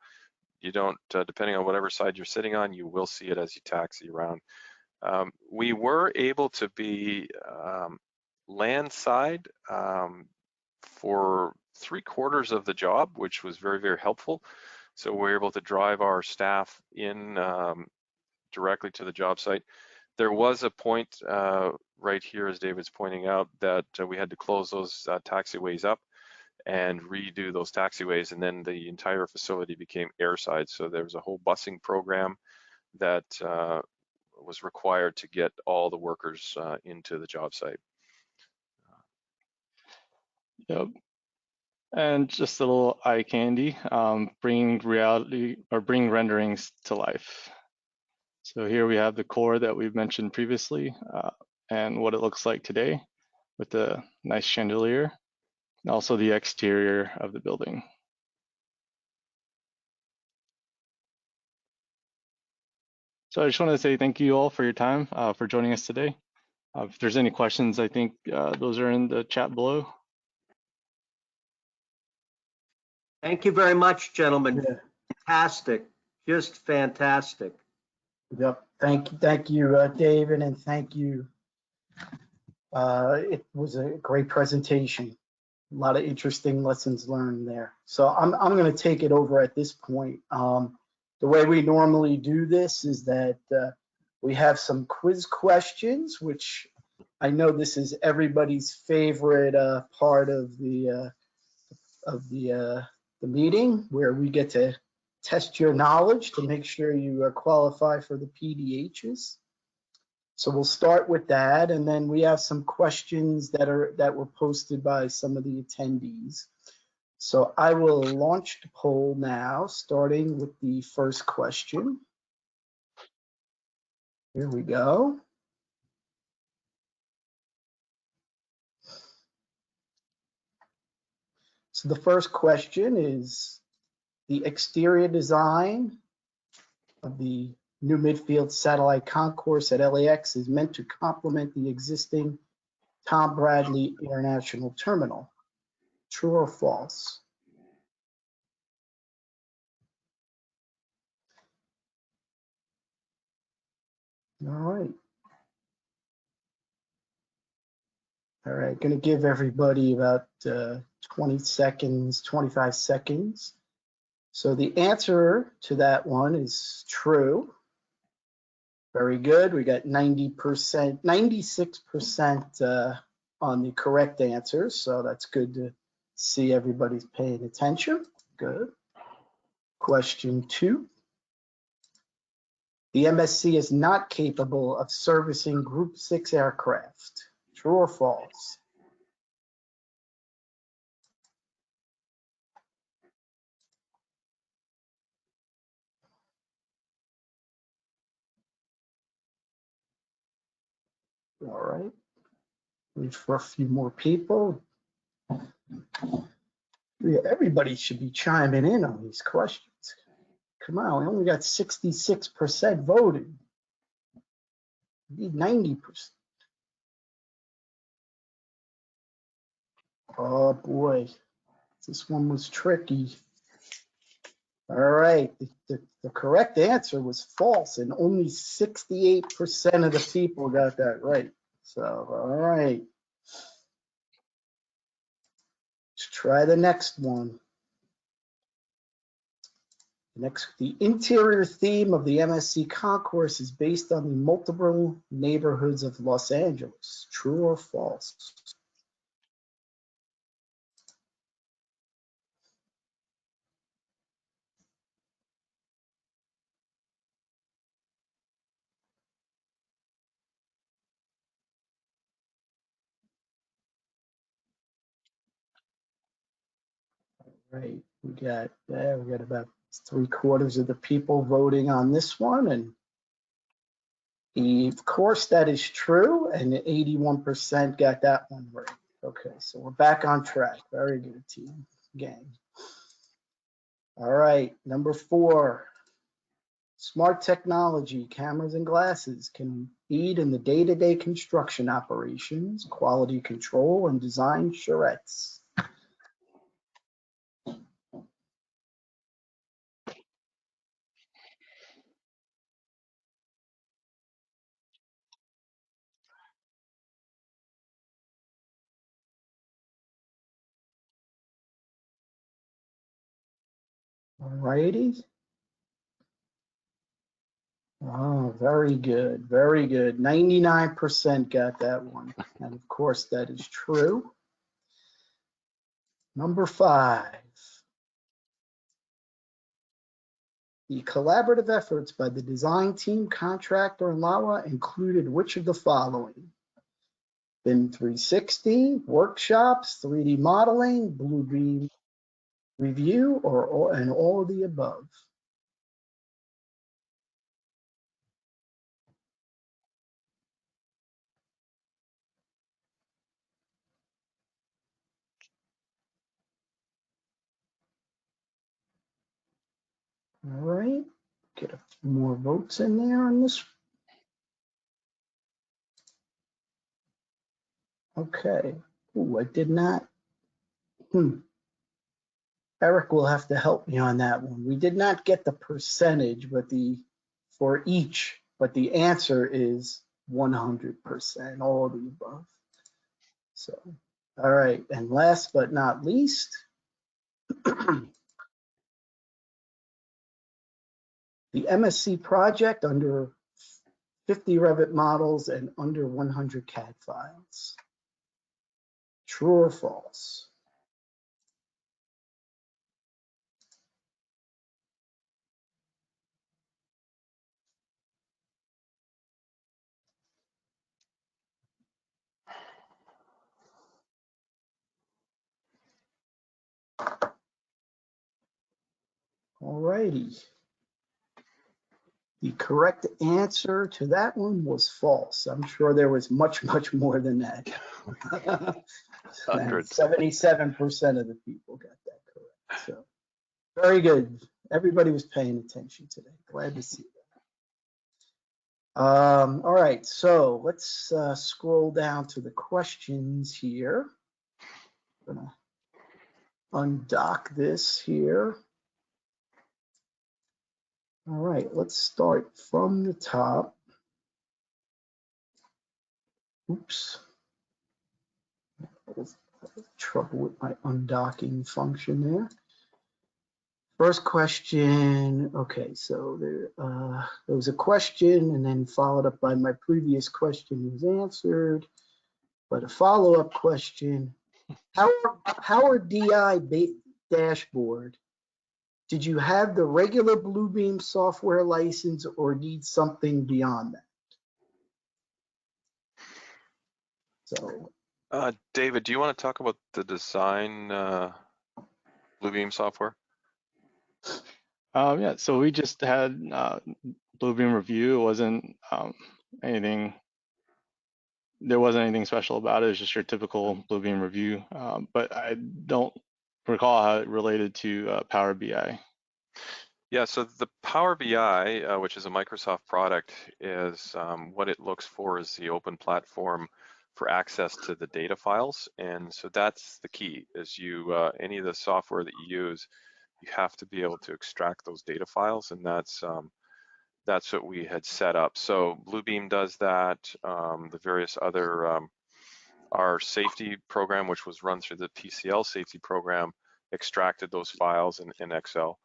you don't, depending on whatever side you're sitting on, you will see it as you taxi around. We were able to be landside for 3/4 of the job, which was very, very helpful. So we're able to drive our staff in directly to the job site. There was a point right here, as David's pointing out, that we had to close those taxiways up and redo those taxiways, and then the entire facility became airside. So there was a whole busing program that was required to get all the workers into the job site. Yep. And just a little eye candy, bring renderings to life. So here we have the core that we've mentioned previously and what it looks like today with the nice chandelier and also the exterior of the building. So I just want to say thank you all for your time, for joining us today. If there's any questions, I think those are in the chat below. Thank you very much, gentlemen. Yeah. Fantastic, just fantastic. Yep. Thank you, David, and thank you. It was a great presentation. A lot of interesting lessons learned there. So I'm going to take it over at this point. The way we normally do this is that we have some quiz questions, which I know this is everybody's favorite part of the meeting, where we get to test your knowledge to make sure you qualify for the PDHs. So we'll start with that, and then we have some questions that were posted by some of the attendees. So I will launch the poll now, starting with the first question. Here we go. So the first question is, The exterior design of the new Midfield Satellite Concourse at LAX is meant to complement the existing Tom Bradley International Terminal. True or false? All right. All right, going to give everybody about 20 seconds, 25 seconds. So the answer to that one is true. Very good. We got 90%, 96% on the correct answers. So that's good to see everybody's paying attention. Good. Question 2. The MSC is not capable of servicing Group 6 aircraft. True or false? All right. Wait for a few more people. Yeah, everybody should be chiming in on these questions. Come on, we only got 66% voted. We need 90%. Oh boy, this one was tricky. All right, the correct answer was false, and only 68% of the people got that right. So, all right. Let's try the next one. Next, the interior theme of the MSC Concourse is based on the multiple neighborhoods of Los Angeles. True or false? Right, we got about 3/4 of the people voting on this one, and of course that is true, and 81% got that one right. Okay, so we're back on track. Very good, team, gang. All right, number 4. Smart technology, cameras and glasses can aid in the day-to-day construction operations, quality control, and design charrettes. All righty. Oh, very good, very good. 99% got that one. And of course, that is true. Number 5. The collaborative efforts by the design team, contractor, and LAWA included which of the following? BIM 360, workshops, 3D modeling, Bluebeam review, and all of the above. All right, get a few more votes in there on this. Okay. Ooh, I did not. Eric will have to help me on that one. We did not get the percentage, but for each, but the answer is 100%, all of the above. So, all right, and last but not least, the MSC project under 50 Revit models and under 100 CAD files. True or false? All righty. The correct answer to that one was false. I'm sure there was much, much more than that. Hundreds. 77% of the people got that correct. So, Very good. Everybody was paying attention today. Glad to see that. All right, so let's scroll down to the questions here. I'm gonna undock this here. All right, let's start from the top. Oops. Trouble with my undocking function there. First question, okay, so there was a question and then followed up by my previous question was answered, but a follow-up question, Power DI dashboard, did you have the regular Bluebeam software license or need something beyond that? So, David, do you want to talk about the design Bluebeam software? Yeah, so we just had Bluebeam review. It wasn't anything. There wasn't anything special about it. It was just your typical Bluebeam review. But I don't recall how it related to Power BI. Yeah, so the Power BI, which is a Microsoft product, is what it looks for is the open platform for access to the data files. And so that's the key, is you any of the software that you use, you have to be able to extract those data files, and that's what we had set up. So Bluebeam does that. The various other, our safety program, which was run through the PCL safety program, extracted those files in Excel.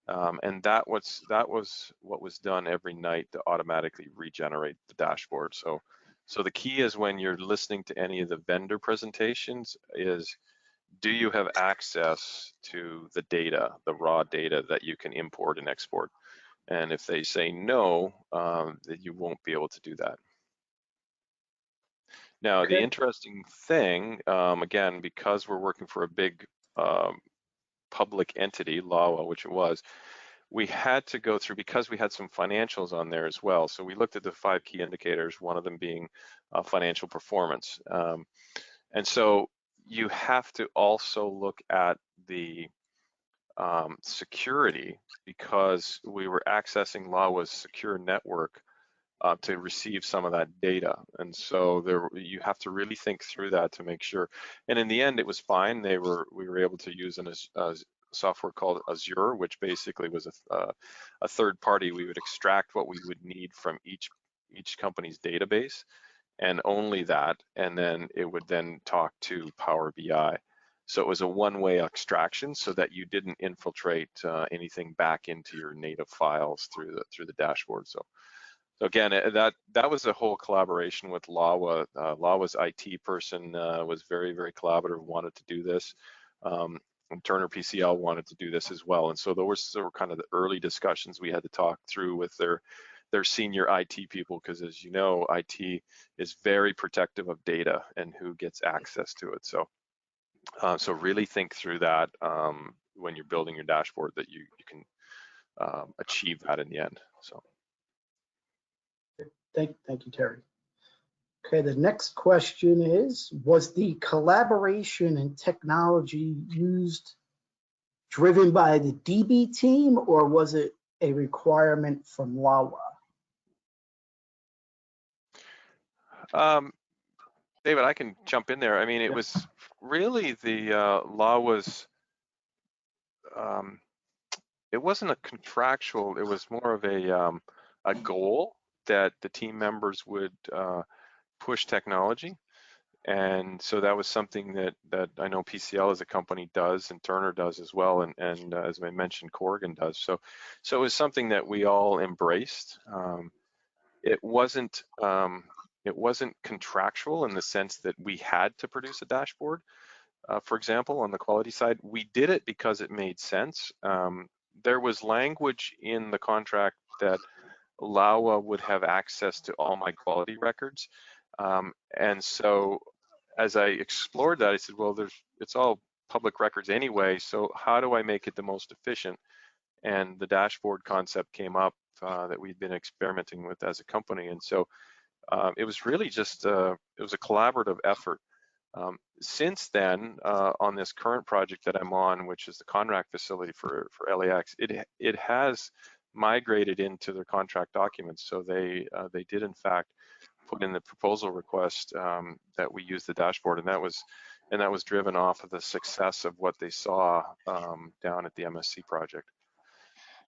And that was what was done every night to automatically regenerate the dashboard. So the key is when you're listening to any of the vendor presentations is, do you have access to the data, the raw data that you can import and export? And if they say no, then you won't be able to do that. Now, okay. the interesting thing, again, because we're working for a big public entity, LAWA, which it was, we had to go through, because we had some financials on there as well. So we looked at the 5 key indicators, one of them being financial performance. And so you have to also look at the security, because we were accessing LAWA's secure network to receive some of that data. And so you have to really think through that to make sure. And in the end, it was fine. We were able to use a software called Azure, which basically was a third party. We would extract what we would need from each company's database, and only that, and then it would then talk to Power BI. So it was a one-way extraction, so that you didn't infiltrate anything back into your native files through the dashboard. So again, that was a whole collaboration with LAWA. LAWA's IT person was very, very collaborative, wanted to do this. And Turner PCL wanted to do this as well. And so those were kind of the early discussions we had to talk through with their senior IT people, because as you know, IT is very protective of data and who gets access to it. So so really think through that when you're building your dashboard, that you can achieve that in the end. So. Thank you, Terry. Okay, the next question is, was the collaboration and technology used driven by the DB team, or was it a requirement from LAWA? David, I can jump in there. I mean, it was really the LAWA's, it wasn't a contractual, it was more of a goal that the team members would push technology. And so that was something that I know PCL as a company does, and Turner does as well, and as I mentioned, Corgan does. So it was something that we all embraced. It wasn't contractual in the sense that we had to produce a dashboard. For example, on the quality side, we did it because it made sense. There was language in the contract that LAWA would have access to all my quality records. And so as I explored that, I said, well, it's all public records anyway, so how do I make it the most efficient? And the dashboard concept came up that we'd been experimenting with as a company. And so it was really just, it was a collaborative effort Since then, on this current project that I'm on, which is the Conrack facility for LAX, it has migrated into their contract documents. So they did in fact put in the proposal request that we use the dashboard, and that was driven off of the success of what they saw down at the MSC project.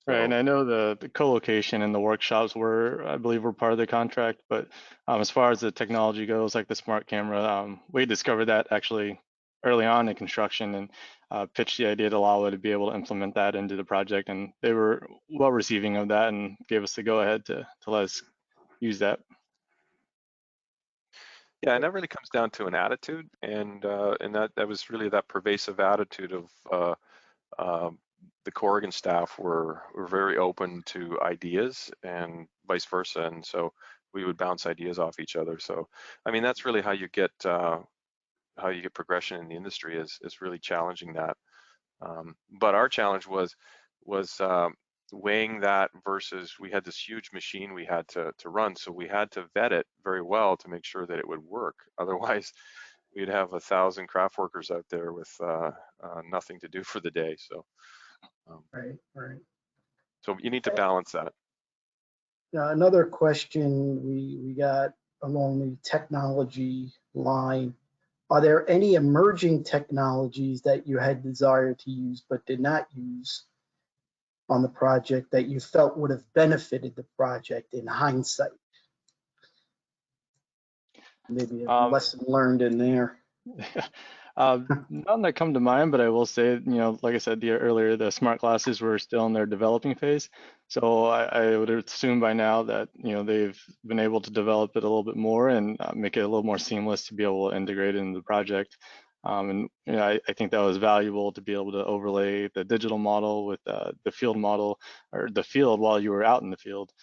Right, and So, I know the co-location and the workshops I believe, were part of the contract, but as far as the technology goes, like the smart camera, we discovered that actually early on in construction and pitched the idea to LAWA to be able to implement that into the project, and they were well receiving of that and gave us the go-ahead to let us use that. yeah, and that really comes down to an attitude, and that was really that pervasive attitude of the Corgan staff were very open to ideas and vice versa, and so we would bounce ideas off each other. So, I mean, that's really how you get progression in the industry is really challenging that. But our challenge was weighing that versus we had this huge machine we had to run, so we had to vet it very well to make sure that it would work. Otherwise, we'd have 1,000 craft workers out there with nothing to do for the day. So. Right. So you need to balance that. Now, another question we got along the technology line. Are there any emerging technologies that you had desire to use but did not use on the project that you felt would have benefited the project in hindsight? Maybe a lesson learned in there. None that come to mind, but I will say, like I said earlier, the smart glasses were still in their developing phase. So I would assume by now that, they've been able to develop it a little bit more and make it a little more seamless to be able to integrate it into the project. And I think that was valuable to be able to overlay the digital model with the field model, or the field while you were out in the field.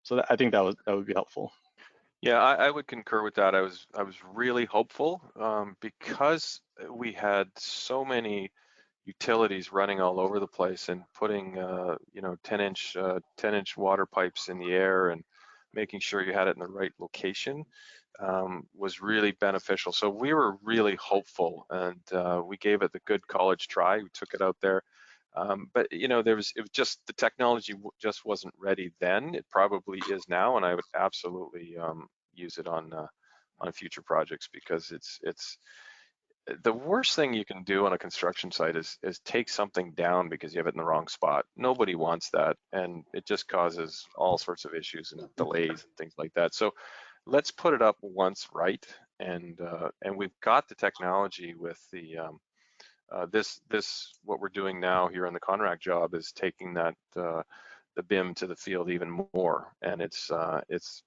So I think that would be helpful. Yeah, I would concur with that. I was really hopeful because we had so many utilities running all over the place and putting 10-inch water pipes in the air and making sure you had it in the right location was really beneficial. So we were really hopeful, and we gave it the good college try. We took it out there. But it was just the technology just wasn't ready then. It probably is now, and I would absolutely use it on future projects, because it's the worst thing you can do on a construction site is take something down because you have it in the wrong spot. Nobody wants that, and it just causes all sorts of issues and delays and things like that. So let's put it up once right, and we've got the technology with the what we're doing now here on the Conrack job is taking that the BIM to the field even more, and it's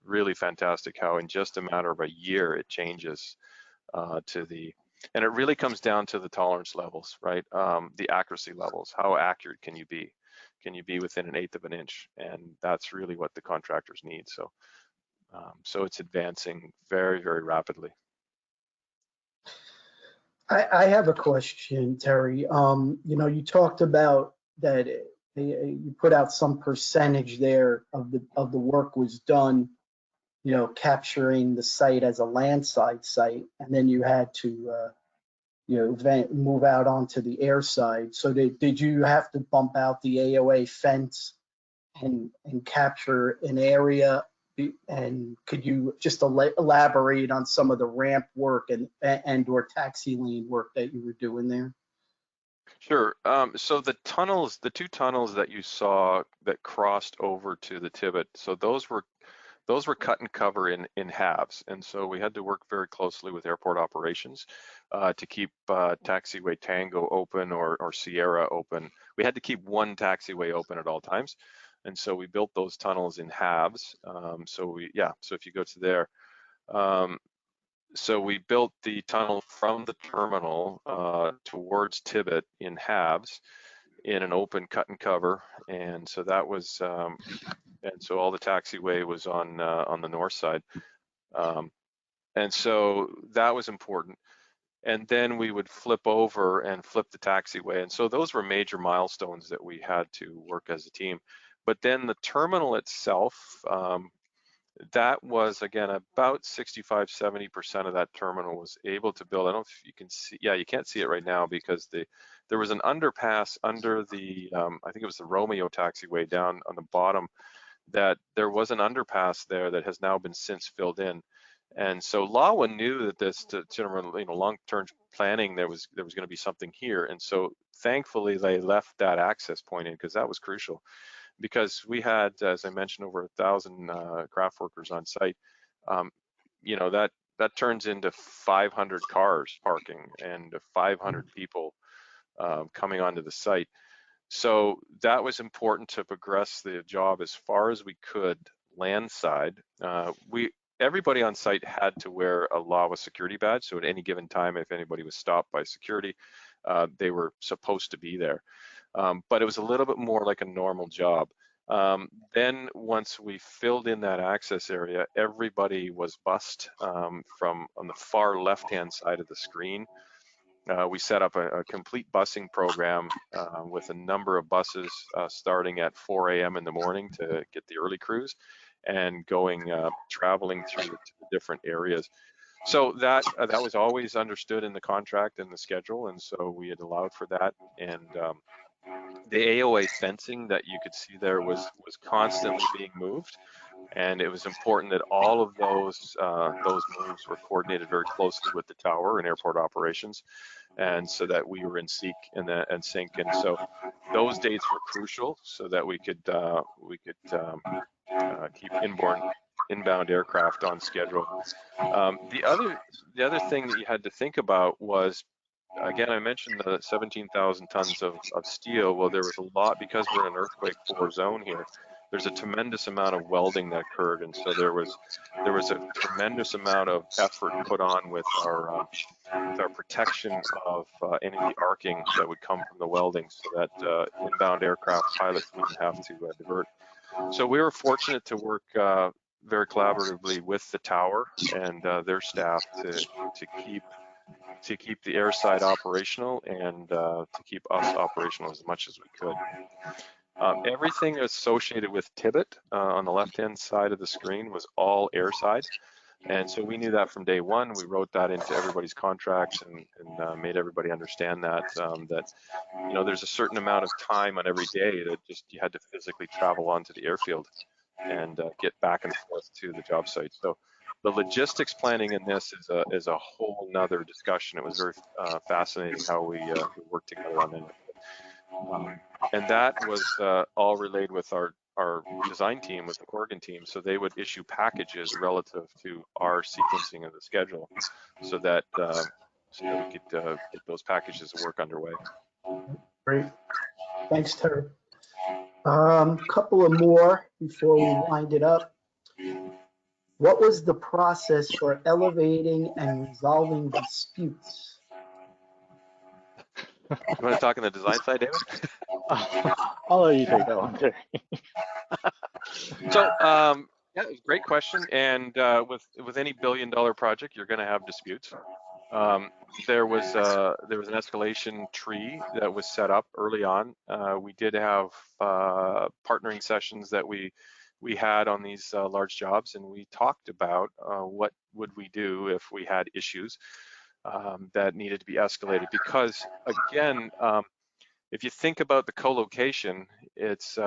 really fantastic how in just a matter of a year it changes and it really comes down to the tolerance levels, right? The accuracy levels. How accurate can you be? Can you be within 1/8 of an inch? And that's really what the contractors need. So so it's advancing very, very rapidly. I have a question, Terry. You talked about that you put out some percentage there of the work was done, capturing the site as a landside site, and then you had to move out onto the air side. So did you have to bump out the AOA fence and capture an area? And could you just elaborate on some of the ramp work and or taxi lane work that you were doing there? Sure. So the two tunnels that you saw that crossed over to the Tibbet, so those were cut and cover in halves, and so we had to work very closely with airport operations to keep taxiway Tango open or Sierra open. We had to keep one taxiway open at all times, and so we built those tunnels in halves. So if you go to there, so we built the tunnel from the terminal towards Tibbet in halves in an open cut and cover, and so that was and so all the taxiway was on the north side, and so that was important. And then we would flip over and flip the taxiway, and so those were major milestones that we had to work as a team. But then the terminal itself, That was, again, about 65–70% of that terminal was able to build. I don't know if you can see, yeah, you can't see it right now because there was an underpass under the, I think it was the Romeo taxiway down on the bottom, that there was an underpass there that has now been since filled in. And so LAWA knew that this, to long-term planning, there was going to be something here. And so thankfully they left that access point in, because that was crucial. Because we had, as I mentioned, over 1,000 craft workers on site. That turns into 500 cars parking and 500 people coming onto the site. So that was important to progress the job as far as we could landside. Everybody on site had to wear a LAWA security badge. So at any given time, if anybody was stopped by security, they were supposed to be there. But it was a little bit more like a normal job. Then once we filled in that access area, everybody was bused from on the far left-hand side of the screen. We set up a complete busing program with a number of buses starting at 4 a.m. in the morning to get the early crews and going traveling through the different areas. So that was always understood in the contract and the schedule, and so we had allowed for that. And the AOA fencing that you could see there was constantly being moved, and it was important that all of those moves were coordinated very closely with the tower and airport operations, and so that we were in sync. And so those dates were crucial so that we could keep inbound aircraft on schedule. The other thing that you had to think about was, again, I mentioned the 17,000 tons of steel. Well, there was a lot, because we're in an earthquake 4 zone here. There's a tremendous amount of welding that occurred, and so there was a tremendous amount of effort put on with our protection of any of the arcing that would come from the welding, so that inbound aircraft pilots wouldn't have to divert. So we were fortunate to work very collaboratively with the tower and their staff to keep the airside operational and to keep us operational as much as we could. Everything associated with Tibet on the left-hand side of the screen was all airside. And so we knew that from day one. We wrote that into everybody's contracts and made everybody understand that there's a certain amount of time on every day that just you had to physically travel onto the airfield and get back and forth to the job site. So the logistics planning in this is a whole nother discussion. It was very fascinating how we worked together on it. And that was all relayed with our design team, with the Corgan team, so they would issue packages relative to our sequencing of the schedule, so that we could get those packages to work underway. Great. Thanks, Terry. Couple of more before we wind it up. What was the process for elevating and resolving disputes? You want to talk on the design side, David? I'll let you take that one, Terry. So, yeah, great question. And with any billion-dollar project, you're going to have disputes. There was an escalation tree that was set up early on. We did have partnering sessions that we had on these large jobs, and we talked about what would we do if we had issues that needed to be escalated. Because again, if you think about the co-location, it's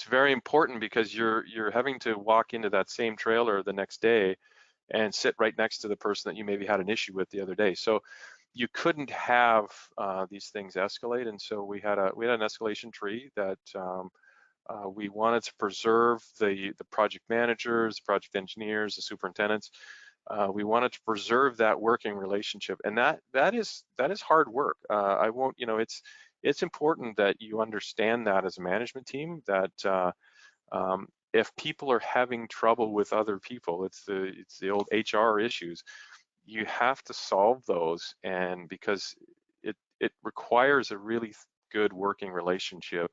very important, because you're having to walk into that same trailer the next day and sit right next to the person that you maybe had an issue with the other day. So you couldn't have these things escalate, and so we had an escalation tree that we wanted to preserve the project managers, the project engineers, the superintendents. We wanted to preserve that working relationship, and that is hard work. I won't, it's important that you understand that as a management team, that if people are having trouble with other people, it's the old HR issues, you have to solve those, and because it requires a really good working relationship.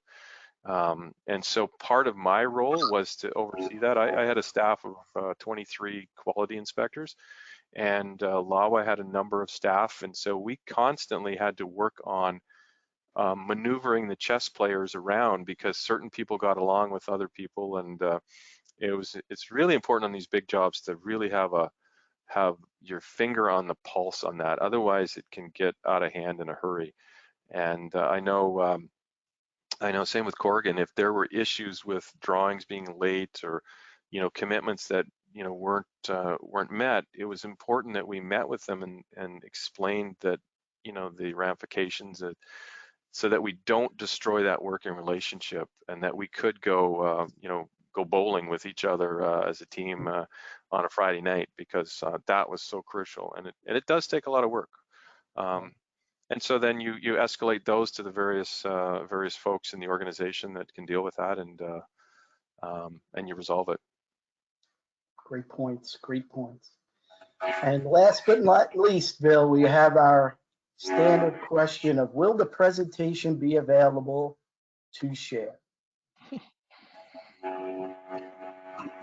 And so part of my role was to oversee that. I had a staff of 23 quality inspectors, and LAWA had a number of staff, and so we constantly had to work on maneuvering the chess players around, because certain people got along with other people, and it's really important on these big jobs to really have your finger on the pulse on that. Otherwise, it can get out of hand in a hurry. And I know same with Corgan. If there were issues with drawings being late or commitments that weren't met, it was important that we met with them and explained that the ramifications so that we don't destroy that working relationship, and that we could go go bowling with each other as a team on a Friday night, because that was so crucial, and it does take a lot of work. And so then you escalate those to the various folks in the organization that can deal with that, and you resolve it. Great points, great points. And last but not least, Bill, we have our standard question of, will the presentation be available to share?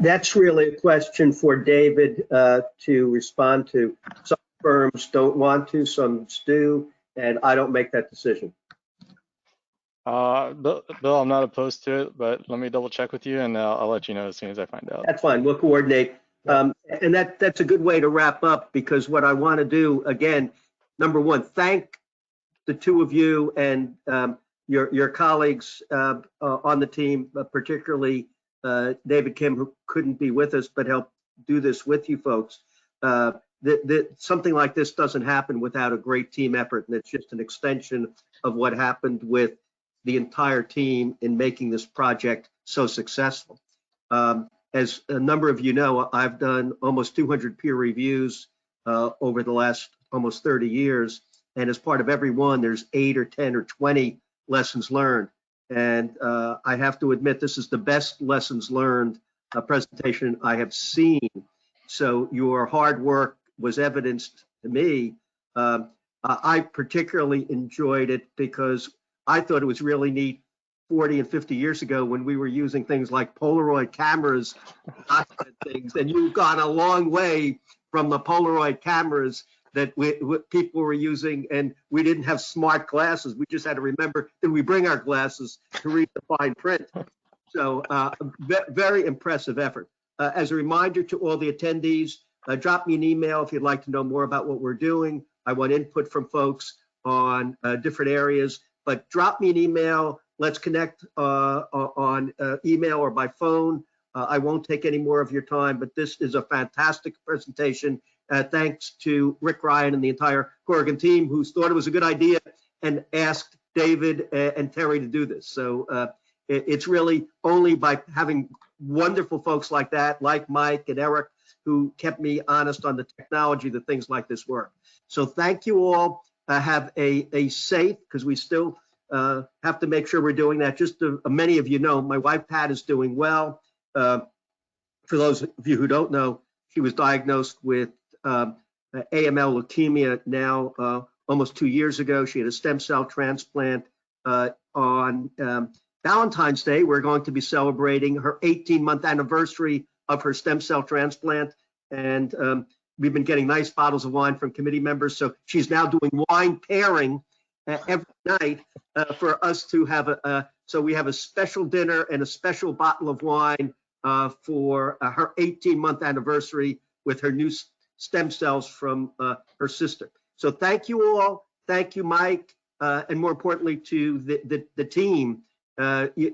That's really a question for David to respond to. Some firms don't want to, some do, and I don't make that decision. Bill, I'm not opposed to it, but let me double check with you, and I'll let you know as soon as I find out. That's fine. We'll coordinate. And that's a good way to wrap up, because what I want to do, again, number one, thank the two of you and your colleagues on the team, particularly David Kim, who couldn't be with us but helped do this with you folks. Something like this doesn't happen without a great team effort, and it's just an extension of what happened with the entire team in making this project so successful. As a number of you know, I've done almost 200 peer reviews over the last almost 30 years. And as part of every one, there's 8 or 10 or 20 lessons learned. And I have to admit, this is the best lessons learned presentation I have seen. So your hard work was evidenced to me. I particularly enjoyed it because I thought it was really neat 40 and 50 years ago when we were using things like Polaroid cameras, things, and you've gone a long way from the Polaroid cameras that people were using, and we didn't have smart glasses. We just had to remember that we bring our glasses to read the fine print. So very impressive effort. As a reminder to all the attendees, drop me an email if you'd like to know more about what we're doing. I want input from folks on different areas, but drop me an email. Let's connect on email or by phone. I won't take any more of your time, but this is a fantastic presentation. Thanks to Rick Ryan and the entire Corgan team, who thought it was a good idea and asked David and Terry to do this. So it's really only by having wonderful folks like that, like Mike and Eric, who kept me honest on the technology that things like this work. So thank you all. Have a safe, because we still have to make sure we're doing that. Just many of you know, my wife Pat is doing well. For those of you who don't know, she was diagnosed with AML leukemia now almost 2 years ago. She had a stem cell transplant. On Valentine's Day, we're going to be celebrating her 18-month anniversary of her stem cell transplant. And we've been getting nice bottles of wine from committee members. So she's now doing wine pairing every night for us to have so we have a special dinner and a special bottle of wine for her 18-month anniversary with her new stem cells from her sister. So thank you all. Thank you, Mike. And more importantly to the team.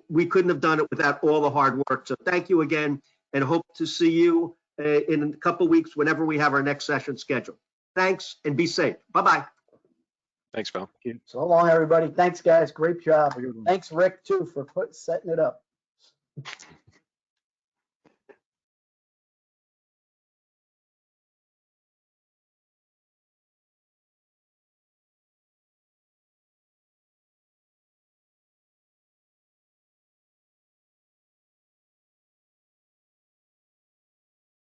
We couldn't have done it without all the hard work. So thank you again, and hope to see you in a couple of weeks whenever we have our next session scheduled. Thanks, and be safe. Bye-bye. Thanks, Bill. So long, everybody. Thanks, guys. Great job. Thanks, Rick, too, for setting it up.